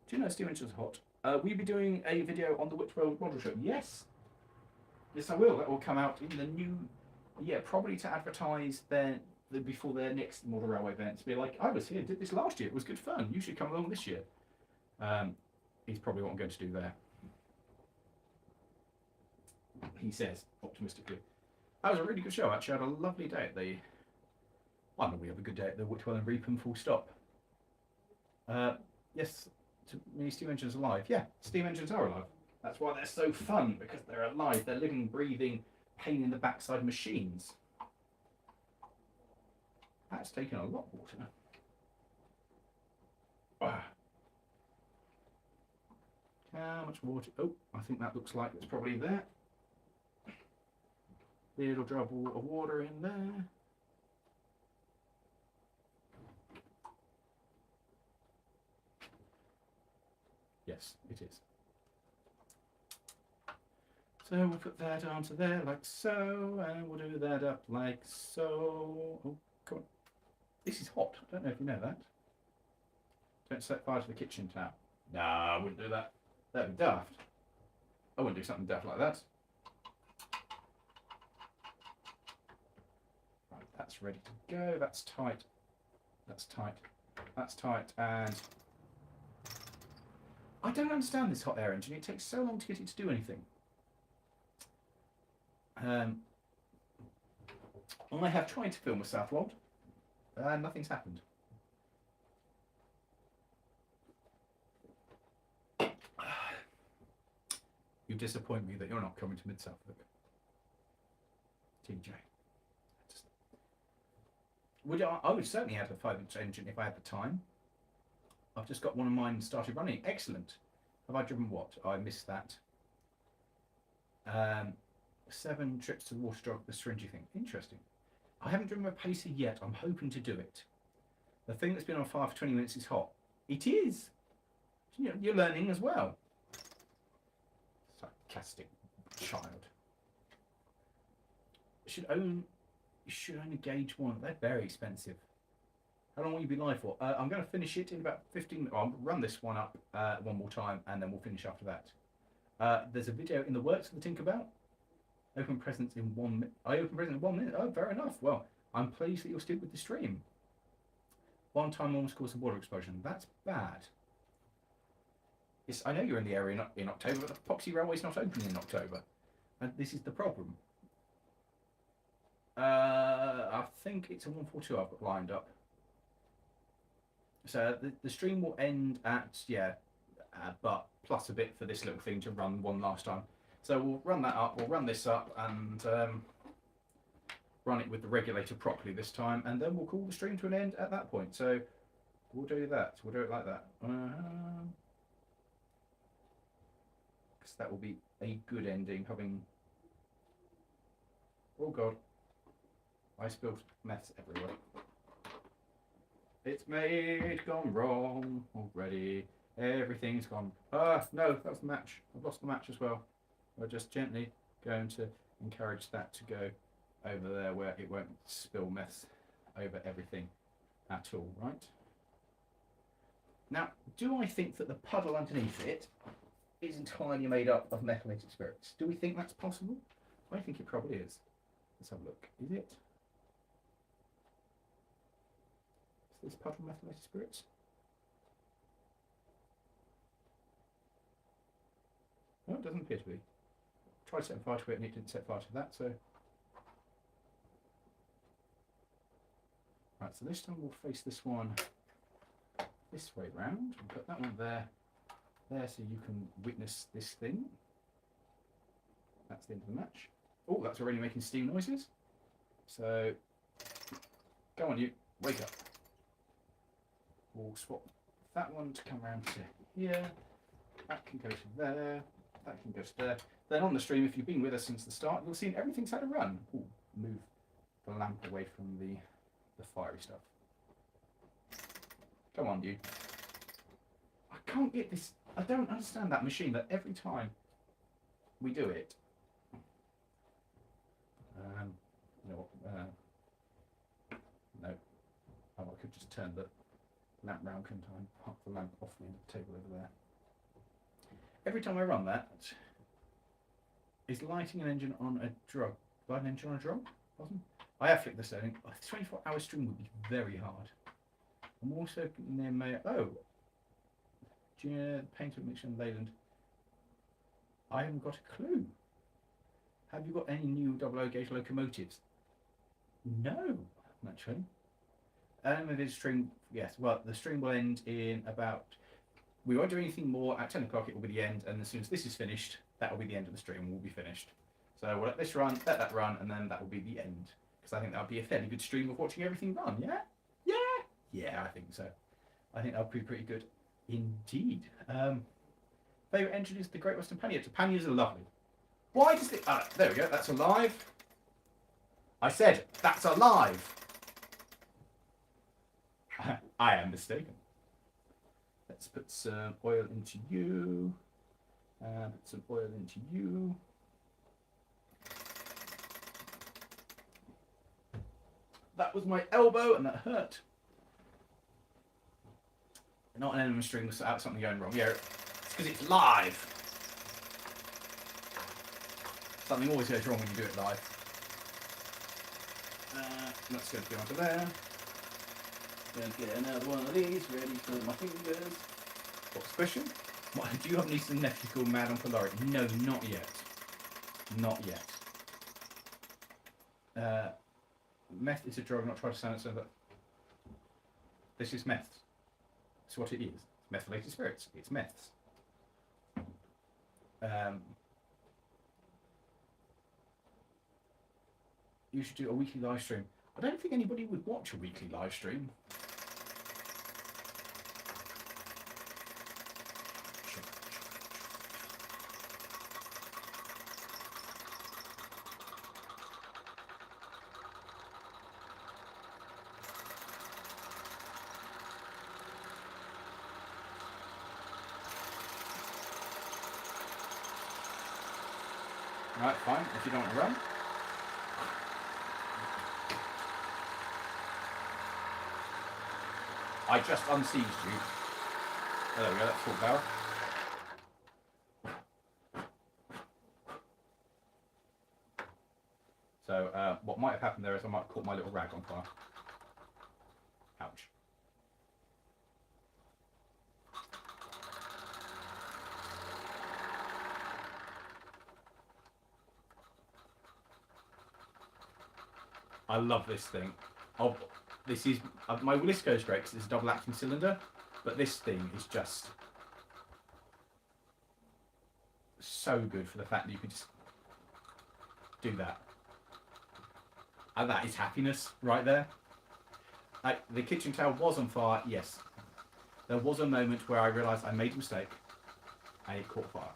S1: Do you know steam engines are hot? Will you be doing a video on the Whitwell Model Show? Yes. Yes, I will. That will come out in the new, probably to advertise before their next Model Railway event. To be like, I was here, did this last year. It was good fun. You should come along this year. Is probably what I'm going to do there. He says optimistically. That was a really good show. Actually, I had a lovely day at the. Well, we have a good day at the Whitwell and Reepham. Full stop. Yes, to me, steam engines are alive. Yeah, steam engines are alive. That's why they're so fun, because they're alive. They're living, breathing, pain in the backside machines. That's taken a lot of water. How much water? Oh, I think that looks like it's probably there. Little drop of water in there. Yes, it is. So we'll put that onto there like so, and we'll do that up like so. Oh, come on. This is hot. I don't know if you know that. Don't set fire to the kitchen tap. Nah, I wouldn't do that. That'd be daft. I wouldn't do something daft like that. Right, that's ready to go. That's tight. That's tight. That's tight. And I don't understand this hot air engine. It takes so long to get it to do anything. I have tried to film a Southwold, and nothing's happened. You disappoint me that you're not coming to Mid-Suffolk. TJ. I would certainly have a 5-inch engine if I had the time. I've just got one of mine started running. Excellent. Have I driven what? Oh, I missed that. 7 trips to the water drop, the syringy thing. Interesting. I haven't driven a pacer yet. I'm hoping to do it. The thing that's been on fire for 20 minutes is hot. It is. You're learning as well. Sarcastic child. You should own a gauge one. They're very expensive. How long will you be live for? I'm going to finish it in about 15 minutes. I'll run this one up one more time, and then we'll finish after that. There's a video in the works for the Tinkerbell. Open presents in 1 minute. I open presents in 1 minute. Oh, fair enough. Well, I'm pleased that you're still with the stream. One time almost caused a water explosion. That's bad. I know you're in the area in October, but the Poxy Railway's not open in October. And this is the problem. I think it's a 142 I've got lined up. So the stream will end at, but plus a bit for this little thing to run one last time. So we'll run that up, we'll run this up and run it with the regulator properly this time, and then we'll call the stream to an end at that point. So we'll do that, we'll do it like that. Because that will be a good ending, having... Oh God. I spilled mess everywhere. It's gone wrong already. Everything's gone. No, that was the match. I've lost the match as well. We're just gently going to encourage that to go over there where it won't spill mess over everything at all, right? Now, do I think that the puddle underneath it is entirely made up of methylated spirits? Do we think that's possible? I think it probably is. Let's have a look. Is it? Is this puddle methylated spirits? it doesn't appear to be. Tried setting fire to it and it didn't set fire to that, so. Right, so this time we'll face this one this way round and put that one there so you can witness this thing. That's the end of the match. Oh, that's already making steam noises. So, go on you, wake up. We'll swap that one to come around to here. That can go to there. That can go to there. Then on the stream, if you've been with us since the start, you'll see everything's had a run. Ooh, move the lamp away from the fiery stuff. Come on, you. I can't get this. I don't understand that machine that every time we do it. No. No. Oh, I could just turn the lamp round, couldn't I? Pop the lamp off the end of the table over there. Every time I run that, is lighting an engine on a drum. Light an engine on a drum? Wasn't? I have flicked the setting. A 24-hour stream would be very hard. I'm also near Mayor. Oh, Gina, Painter, Mixon, Leyland. I haven't got a clue. Have you got any new 00 gauge locomotives? No, actually. The stream, yes. Well, the stream will end in about. We won't do anything more. At 10 o'clock, it will be the end, and as soon as this is finished, that will be the end of the stream. We'll be finished. So we'll let this run, let that run, and then that will be the end. Because I think that would be a fairly good stream of watching everything run. Yeah, yeah, yeah. I think so. I think that would be pretty good indeed. Favorite engine is the Great Western Panniers. The panniers are lovely. Why does it? There we go. That's alive. I said that's alive. I am mistaken. Let's put some oil into you. Put some oil into you. That was my elbow and that hurt. Not an enemy string without something going wrong. Yeah, it's because it's live. Something always goes wrong when you do it live. Let's go onto there. Going to get another one of these ready for my fingers. What's the question? What, do you have nieces and nephews called Mad Uncle Lawrie? No, not yet. Not yet. Meth is a drug, not try to sound it so that. This is meth. That's what it is. It's methylated spirits. It's meths. You should do a weekly live stream. I don't think anybody would watch a weekly live stream. Right, fine, if you don't want to run. I just unseized you. Oh, there we go, that's full power. So, what might have happened there is I might have caught my little rag on fire. Ouch. I love this thing. This is my Willisco's great because it's a double acting cylinder, but this thing is just so good for the fact that you could just do that, and that is happiness right there. The kitchen towel was on fire. Yes, there was a moment where I realised I made a mistake, and it caught fire.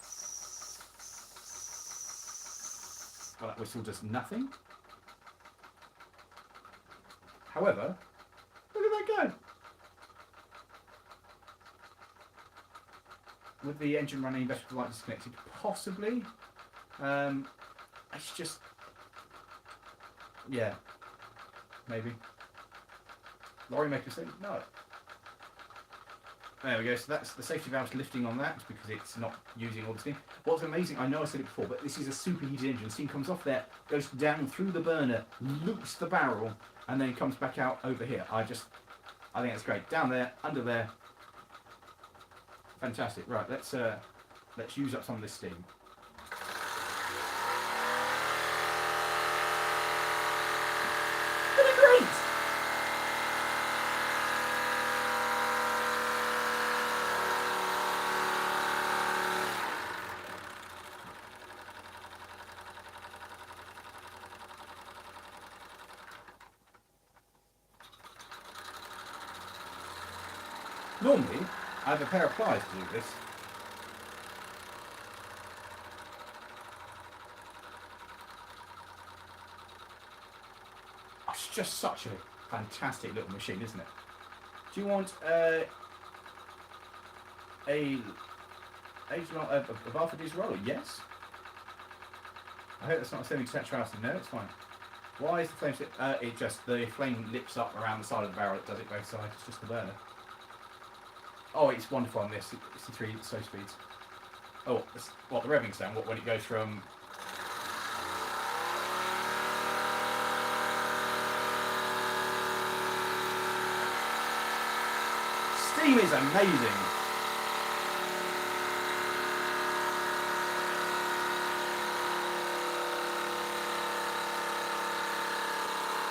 S1: Well, that whistle does nothing. However, look at that go. With the engine running, better the light disconnected, possibly. It's just, yeah, maybe. Lawrie make a mistake? No. There we go. So that's the safety valve's lifting on that because it's not using all the steam. What's amazing, I know I said it before, but this is a superheated engine. Steam comes off there, goes down through the burner, loops the barrel, and then comes back out over here. I think that's great. Down there, under there. Fantastic. Right, let's use up some of this steam. Normally, I have a pair of pliers to do this. Oh, it's just such a fantastic little machine, isn't it? Do you want a bar for this roller? Yes. I hope that's not a semi-detached house. No, it's fine. Why is the flame? It just the flame lips up around the side of the barrel. It does it both sides. It's just the burner. Oh, it's wonderful on this. It's the 3 slow speeds. Oh, what the revving sound? What when it goes from? Steam is amazing.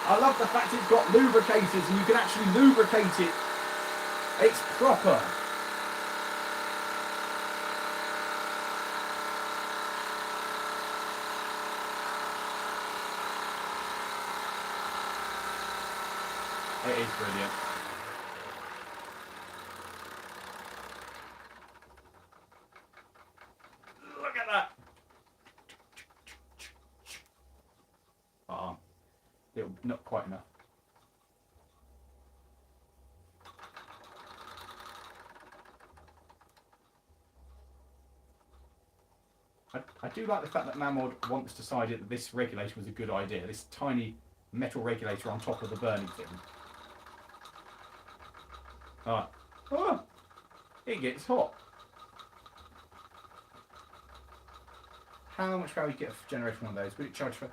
S1: I love the fact it's got lubricators and you can actually lubricate it. It's proper. It is brilliant. Look at that. Oh, not quite enough. I do like the fact that Mamod once decided that this regulator was a good idea. This tiny metal regulator on top of the burning thing. Oh, it gets hot. How much power you get for generating one of those? Would it charge for?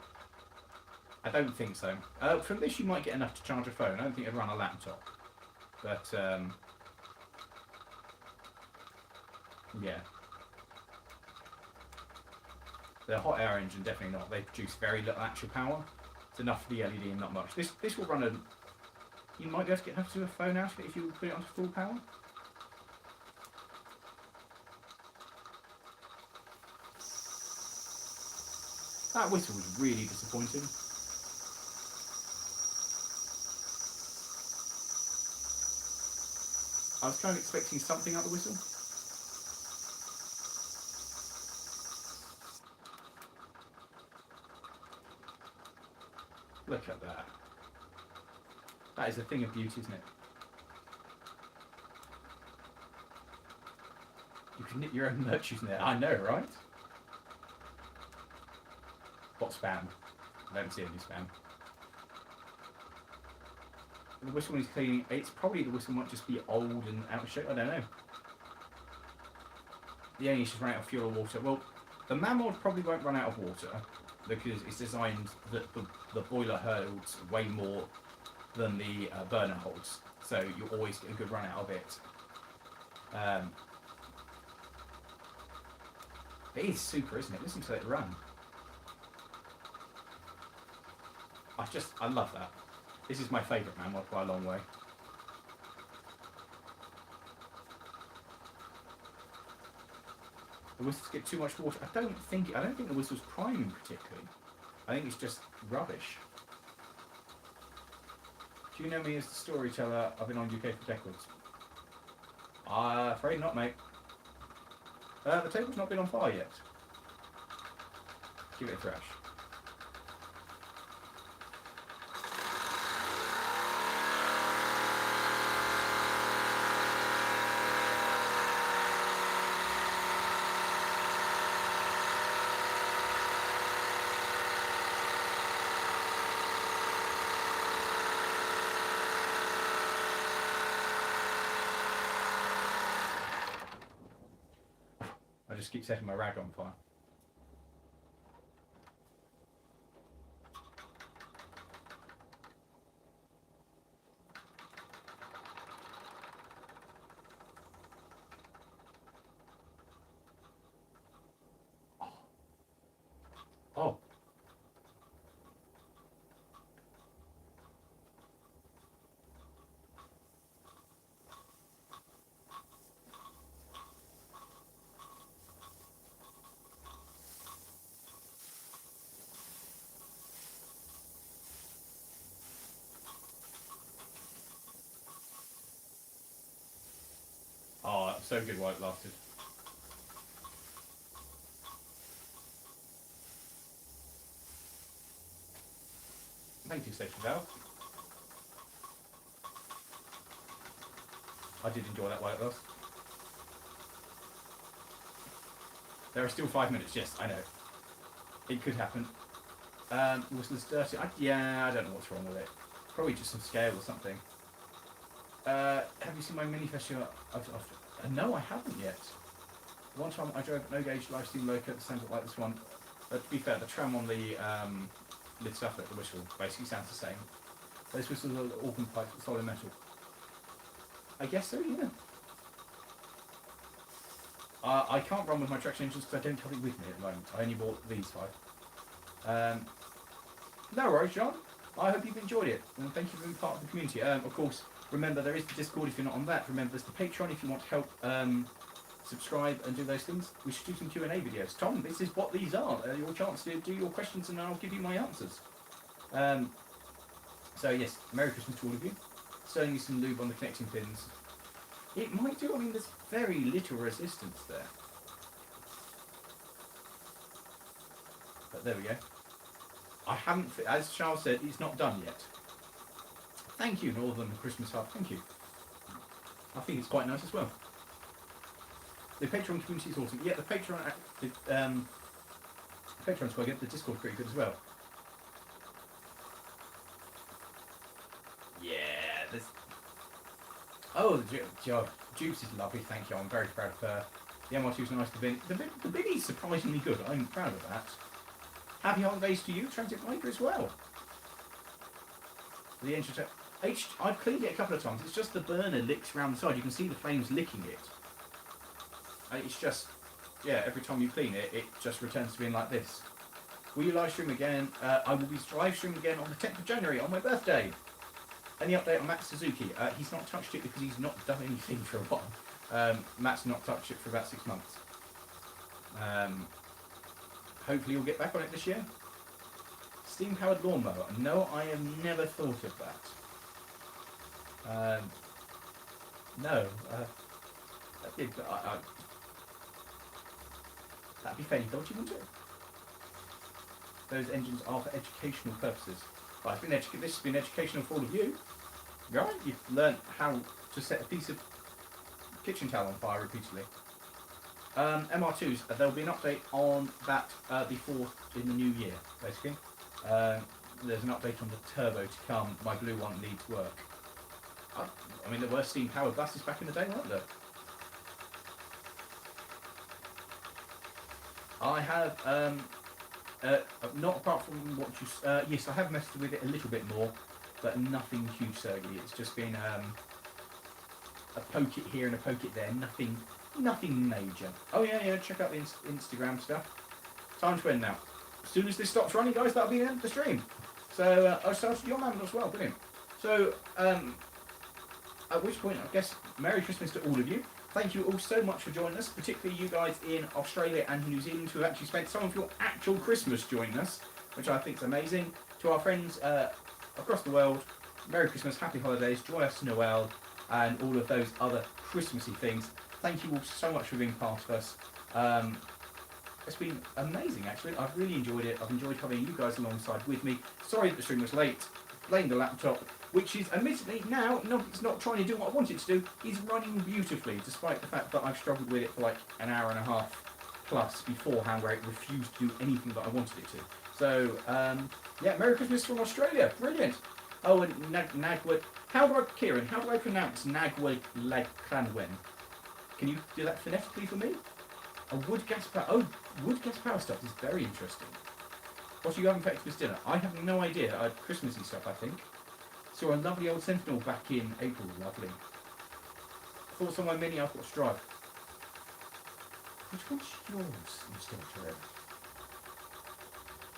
S1: I don't think so. From this, you might get enough to charge a phone. I don't think it'd run a laptop. But yeah. The hot air engine, definitely not. They produce very little actual power. It's enough for the LED and not much. This will run a... You might be able to get enough to do a phone out of it if you put it onto full power. That whistle was really disappointing. I was kind of expecting something out of the whistle. Look at that. That is a thing of beauty, isn't it? You can knit your own merch using it. I know, right? What spam? I don't see any spam. The whistle one is cleaning. It's probably the whistle might just be old and out of shape. I don't know. The only issue is running out of fuel or water. Well, the Mamod probably won't run out of water because it's designed that the boiler holds way more than the burner holds. So you'll always get a good run out of it. It is super, isn't it? Listen to it run. I love that. This is my favourite Mamod by a long way. The whistles get too much water. I don't think the whistle's priming particularly. I think it's just rubbish. Do you know me as the storyteller? I've been on UK for decades. Afraid not, mate. The table's not been on fire yet. Give it a thrash. I just keep setting my rag on fire. Oh. so good while it lasted. Thank you, Station Valve. I did enjoy that while it lasted. There are still 5 minutes, yes, I know. It could happen. Was this dirty? I don't know what's wrong with it. Probably just some scale or something. Have you seen my mini festival? No, I haven't yet. One time I drove no gauge live steam loco that sounds like this one. But to be fair, the tram on the lid stuff at the whistle basically sounds the same. Those whistles are organ pipes with solid metal. I guess so, yeah. I can't run with my traction engines because I don't have it with me at the moment. I only bought these 5. No worries, John. I hope you've enjoyed it, and thank you for being part of the community. Of course, remember there is the Discord if you're not on that. Remember there's the Patreon if you want to help subscribe and do those things. We should do some Q&A videos. Tom, this is what these are. Your chance to do your questions and I'll give you my answers. So yes, Merry Christmas to all of you. Certainly some lube on the connecting pins. It might do, I mean there's very little resistance there. But there we go. I haven't, as Charles said, it's not done yet. Thank you, Northern Christmas Hub, thank you. I think it's quite nice as well. The Patreon community is awesome. Yeah, the Patreon, Patreon's quite good, the Discord's pretty good as well. Yeah, there's... Oh, Jukes is lovely, thank you, I'm very proud of her. The MR2's nice, the Binny's surprisingly good, I'm proud of that. Happy holidays to you, Transit Biker, as well. The engine... I've cleaned it a couple of times, it's just the burner licks around the side, you can see the flames licking it. It's just, yeah, every time you clean it, it just returns to being like this. Will you live stream again? I will be live streaming again on the 10th of January, on my birthday. Any update on Matt Suzuki? He's not touched it because he's not done anything for a while. Matt's not touched it for about 6 months. Hopefully he'll get back on it this year. Steam-powered lawnmower. No, I have never thought of that. No. That'd be fairly dodgy, wouldn't it? Those engines are for educational purposes. Right, this has been educational for all of you. Right? You've learnt how to set a piece of kitchen towel on fire repeatedly. MR2s, there'll be an update on that before in the new year, basically. There's an update on the turbo to come. My blue one needs work. I mean, there were steam-powered buses back in the day, weren't there? I have, not apart from what you... yes, I have messed with it a little bit more, but nothing huge, certainly. It's just been a poke it here and a poke it there. Nothing major. Oh, yeah, check out the Instagram stuff. Time to end now. As soon as this stops running, guys, that'll be the end of the stream. So, I started your man as well, brilliant. So, at which point, I guess, Merry Christmas to all of you. Thank you all so much for joining us, particularly you guys in Australia and New Zealand who have actually spent some of your actual Christmas joining us, which I think is amazing. To our friends across the world, Merry Christmas, Happy Holidays, Joyous Noel, and all of those other Christmassy things. Thank you all so much for being part of us. It's been amazing, actually. I've really enjoyed it. I've enjoyed having you guys alongside with me. Sorry that the stream was late. Blame the laptop, which is admittedly now, it's not trying to do what I want it to do. It's running beautifully, despite the fact that I've struggled with it for like an hour and a half plus beforehand, where it refused to do anything that I wanted it to. So, yeah, Merry Christmas from Australia. Brilliant. Oh, and Nagwed. Kieran, how do I pronounce Nagwed Lagclanwen? Can you do that phonetically for me? Wood gas power stuff is very interesting. What are you having for Xmas dinner? I have no idea. I had Christmassy stuff, I think. Saw a lovely old Sentinel back in April. Lovely. Thoughts on my Mini I've got to drive. Which one's yours, Mr.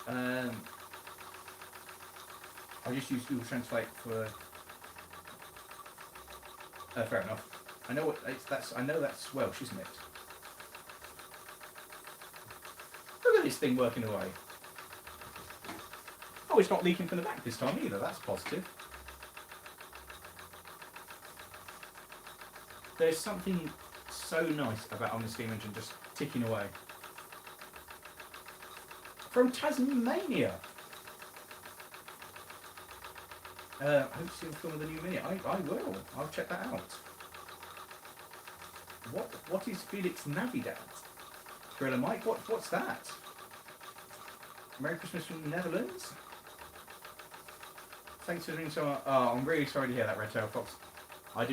S1: Terrell? I just use Google Translate for... fair enough. I know I know that's Welsh, isn't it? Look at this thing working away. Oh, it's not leaking from the back this time either. That's positive. There's something so nice about on the steam engine just ticking away. From Tasmania. I hope to see the film of the new Mini. I will. I'll check that out. What is Felix Navidad? Thriller Mike, what's that? Merry Christmas from the Netherlands. Thanks for doing so. Oh, I'm really sorry to hear that, Red Tail Fox. I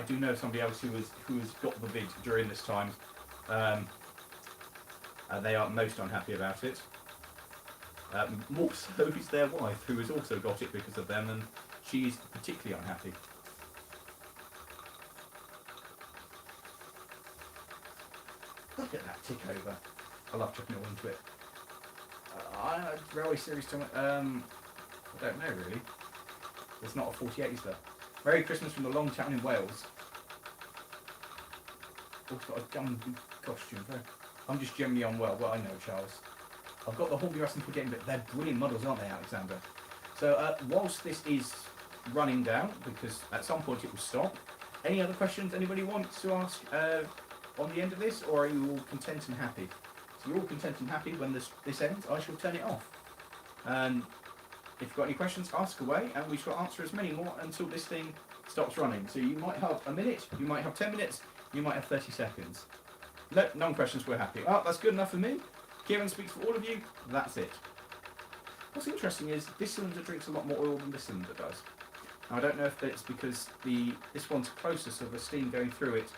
S1: do know somebody else who has got the vid during this time. They are most unhappy about it. More so is their wife, who has also got it because of them, and she's particularly unhappy. Look at that tick over. I love chucking it all into it. Railway series to I don't know really. It's not a 48, is there? Merry Christmas from the long town in Wales. Also got a Gumby costume there. I'm just generally unwell. Well, I know, Charles. I've got the Hornby Wrestling Forgetting, but they're brilliant models, aren't they, Alexander? So whilst this is running down, because at some point it will stop, any other questions anybody wants to ask on the end of this, or are you all content and happy? So you're all content and happy when this ends, I shall turn it off. If you've got any questions, ask away, and we shall answer as many more until this thing stops running. So you might have a minute, you might have 10 minutes, you might have 30 seconds. No, none questions, we're happy. Oh, that's good enough for me. Kieran speaks for all of you, that's it. What's interesting is this cylinder drinks a lot more oil than this cylinder does. Now, I don't know if it's because this one's closer, so the steam going through it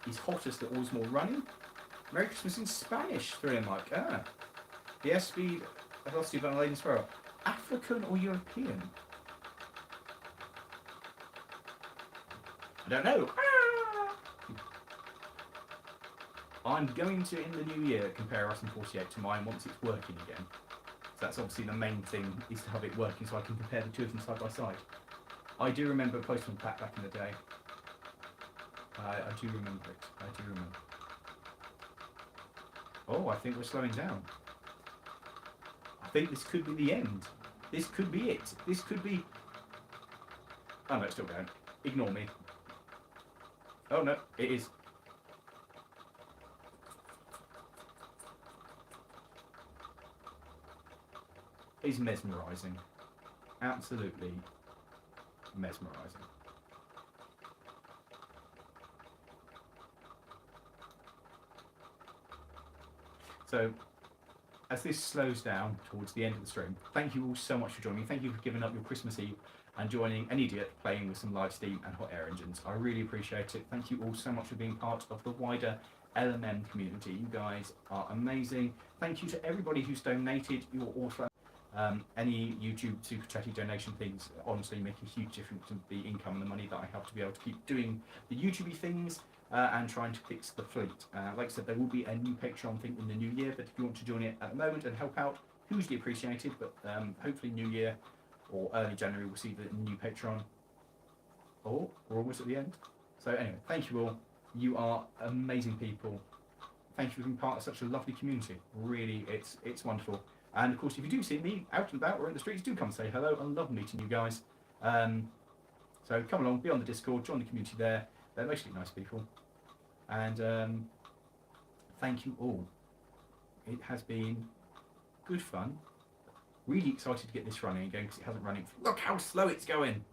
S1: is hotter, so the oil's more running. Merry Christmas in Spanish, Thriller Mike. Ah. The S-speed velocity of an Laden Sparrow. African or European? I don't know. I'm going to, in the new year, compare Racing 48 to mine once it's working again. So that's obviously the main thing, is to have it working so I can compare the two of them side by side. I do remember Postman Pat back in the day. I do remember it. I do remember. Oh, I think we're slowing down. I think this could be the end. This could be it. This could be... Oh no, it's still going. Ignore me. Oh no, it is. It's mesmerising. Absolutely mesmerising. So, as this slows down towards the end of the stream, thank you all so much for joining me. Thank you for giving up your Christmas Eve and joining an idiot playing with some live steam and hot air engines. I really appreciate it. Thank you all so much for being part of the wider LMM community. You guys are amazing. Thank you to everybody who's donated. You're awesome. Any YouTube super chatty donation things honestly make a huge difference to the income and the money that I have to be able to keep doing the YouTubey things and trying to fix the fleet. Like I said, there will be a new Patreon thing in the new year, but if you want to join it at the moment and help out, hugely appreciated. But hopefully new year or early January we'll see the new Patreon. Oh, we're almost at the end. So anyway, thank you all. You are amazing people. Thank you for being part of such a lovely community. Really, it's wonderful. And of course, if you do see me out and about or in the streets, do come say hello. I love meeting you guys. So come along, be on the Discord, join the community there. They're mostly nice people. And thank you all. It has been good fun. Really excited to get this running again because it hasn't run. Look how slow it's going.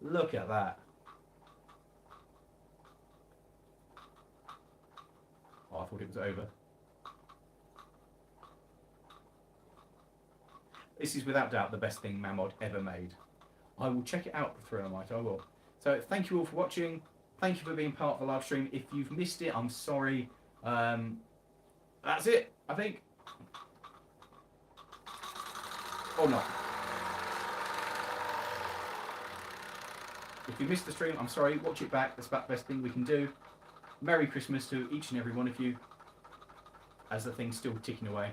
S1: Look at that. Oh, I thought it was over. This is without doubt the best thing Mamod ever made. I will check it out for a night, I will. So thank you all for watching. Thank you for being part of the live stream. If you've missed it, I'm sorry. That's it, I think. Or not. If you missed the stream, I'm sorry. Watch it back. That's about the best thing we can do. Merry Christmas to each and every one of you. As the thing's still ticking away.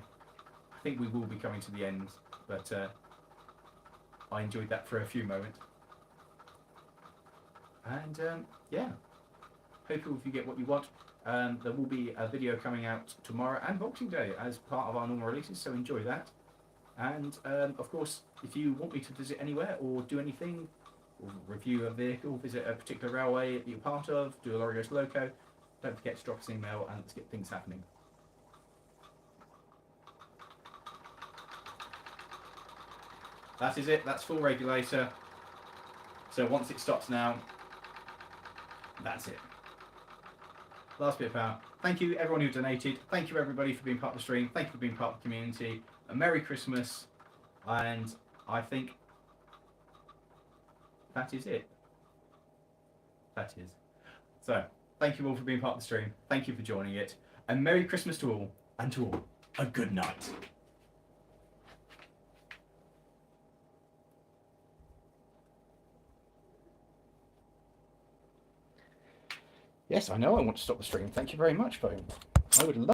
S1: I think we will be coming to the end. But I enjoyed that for a few moments. And yeah, hopefully if you get what you want, there will be a video coming out tomorrow and Boxing Day as part of our normal releases, so enjoy that. And of course, if you want me to visit anywhere or do anything, or review a vehicle, visit a particular railway that you're part of, do a Lawrie Goes Loco, don't forget to drop us an email and let's get things happening. That is it, that's full regulator. So once it stops now, that's it. Last bit of power. Thank you everyone who donated. Thank you everybody for being part of the stream. Thank you for being part of the community. A Merry Christmas. And I think that is it. That is. So, thank you all for being part of the stream. Thank you for joining it. And Merry Christmas to all. And to all, a good night. Yes, I know I want to stop the stream. Thank you very much, phone. I would love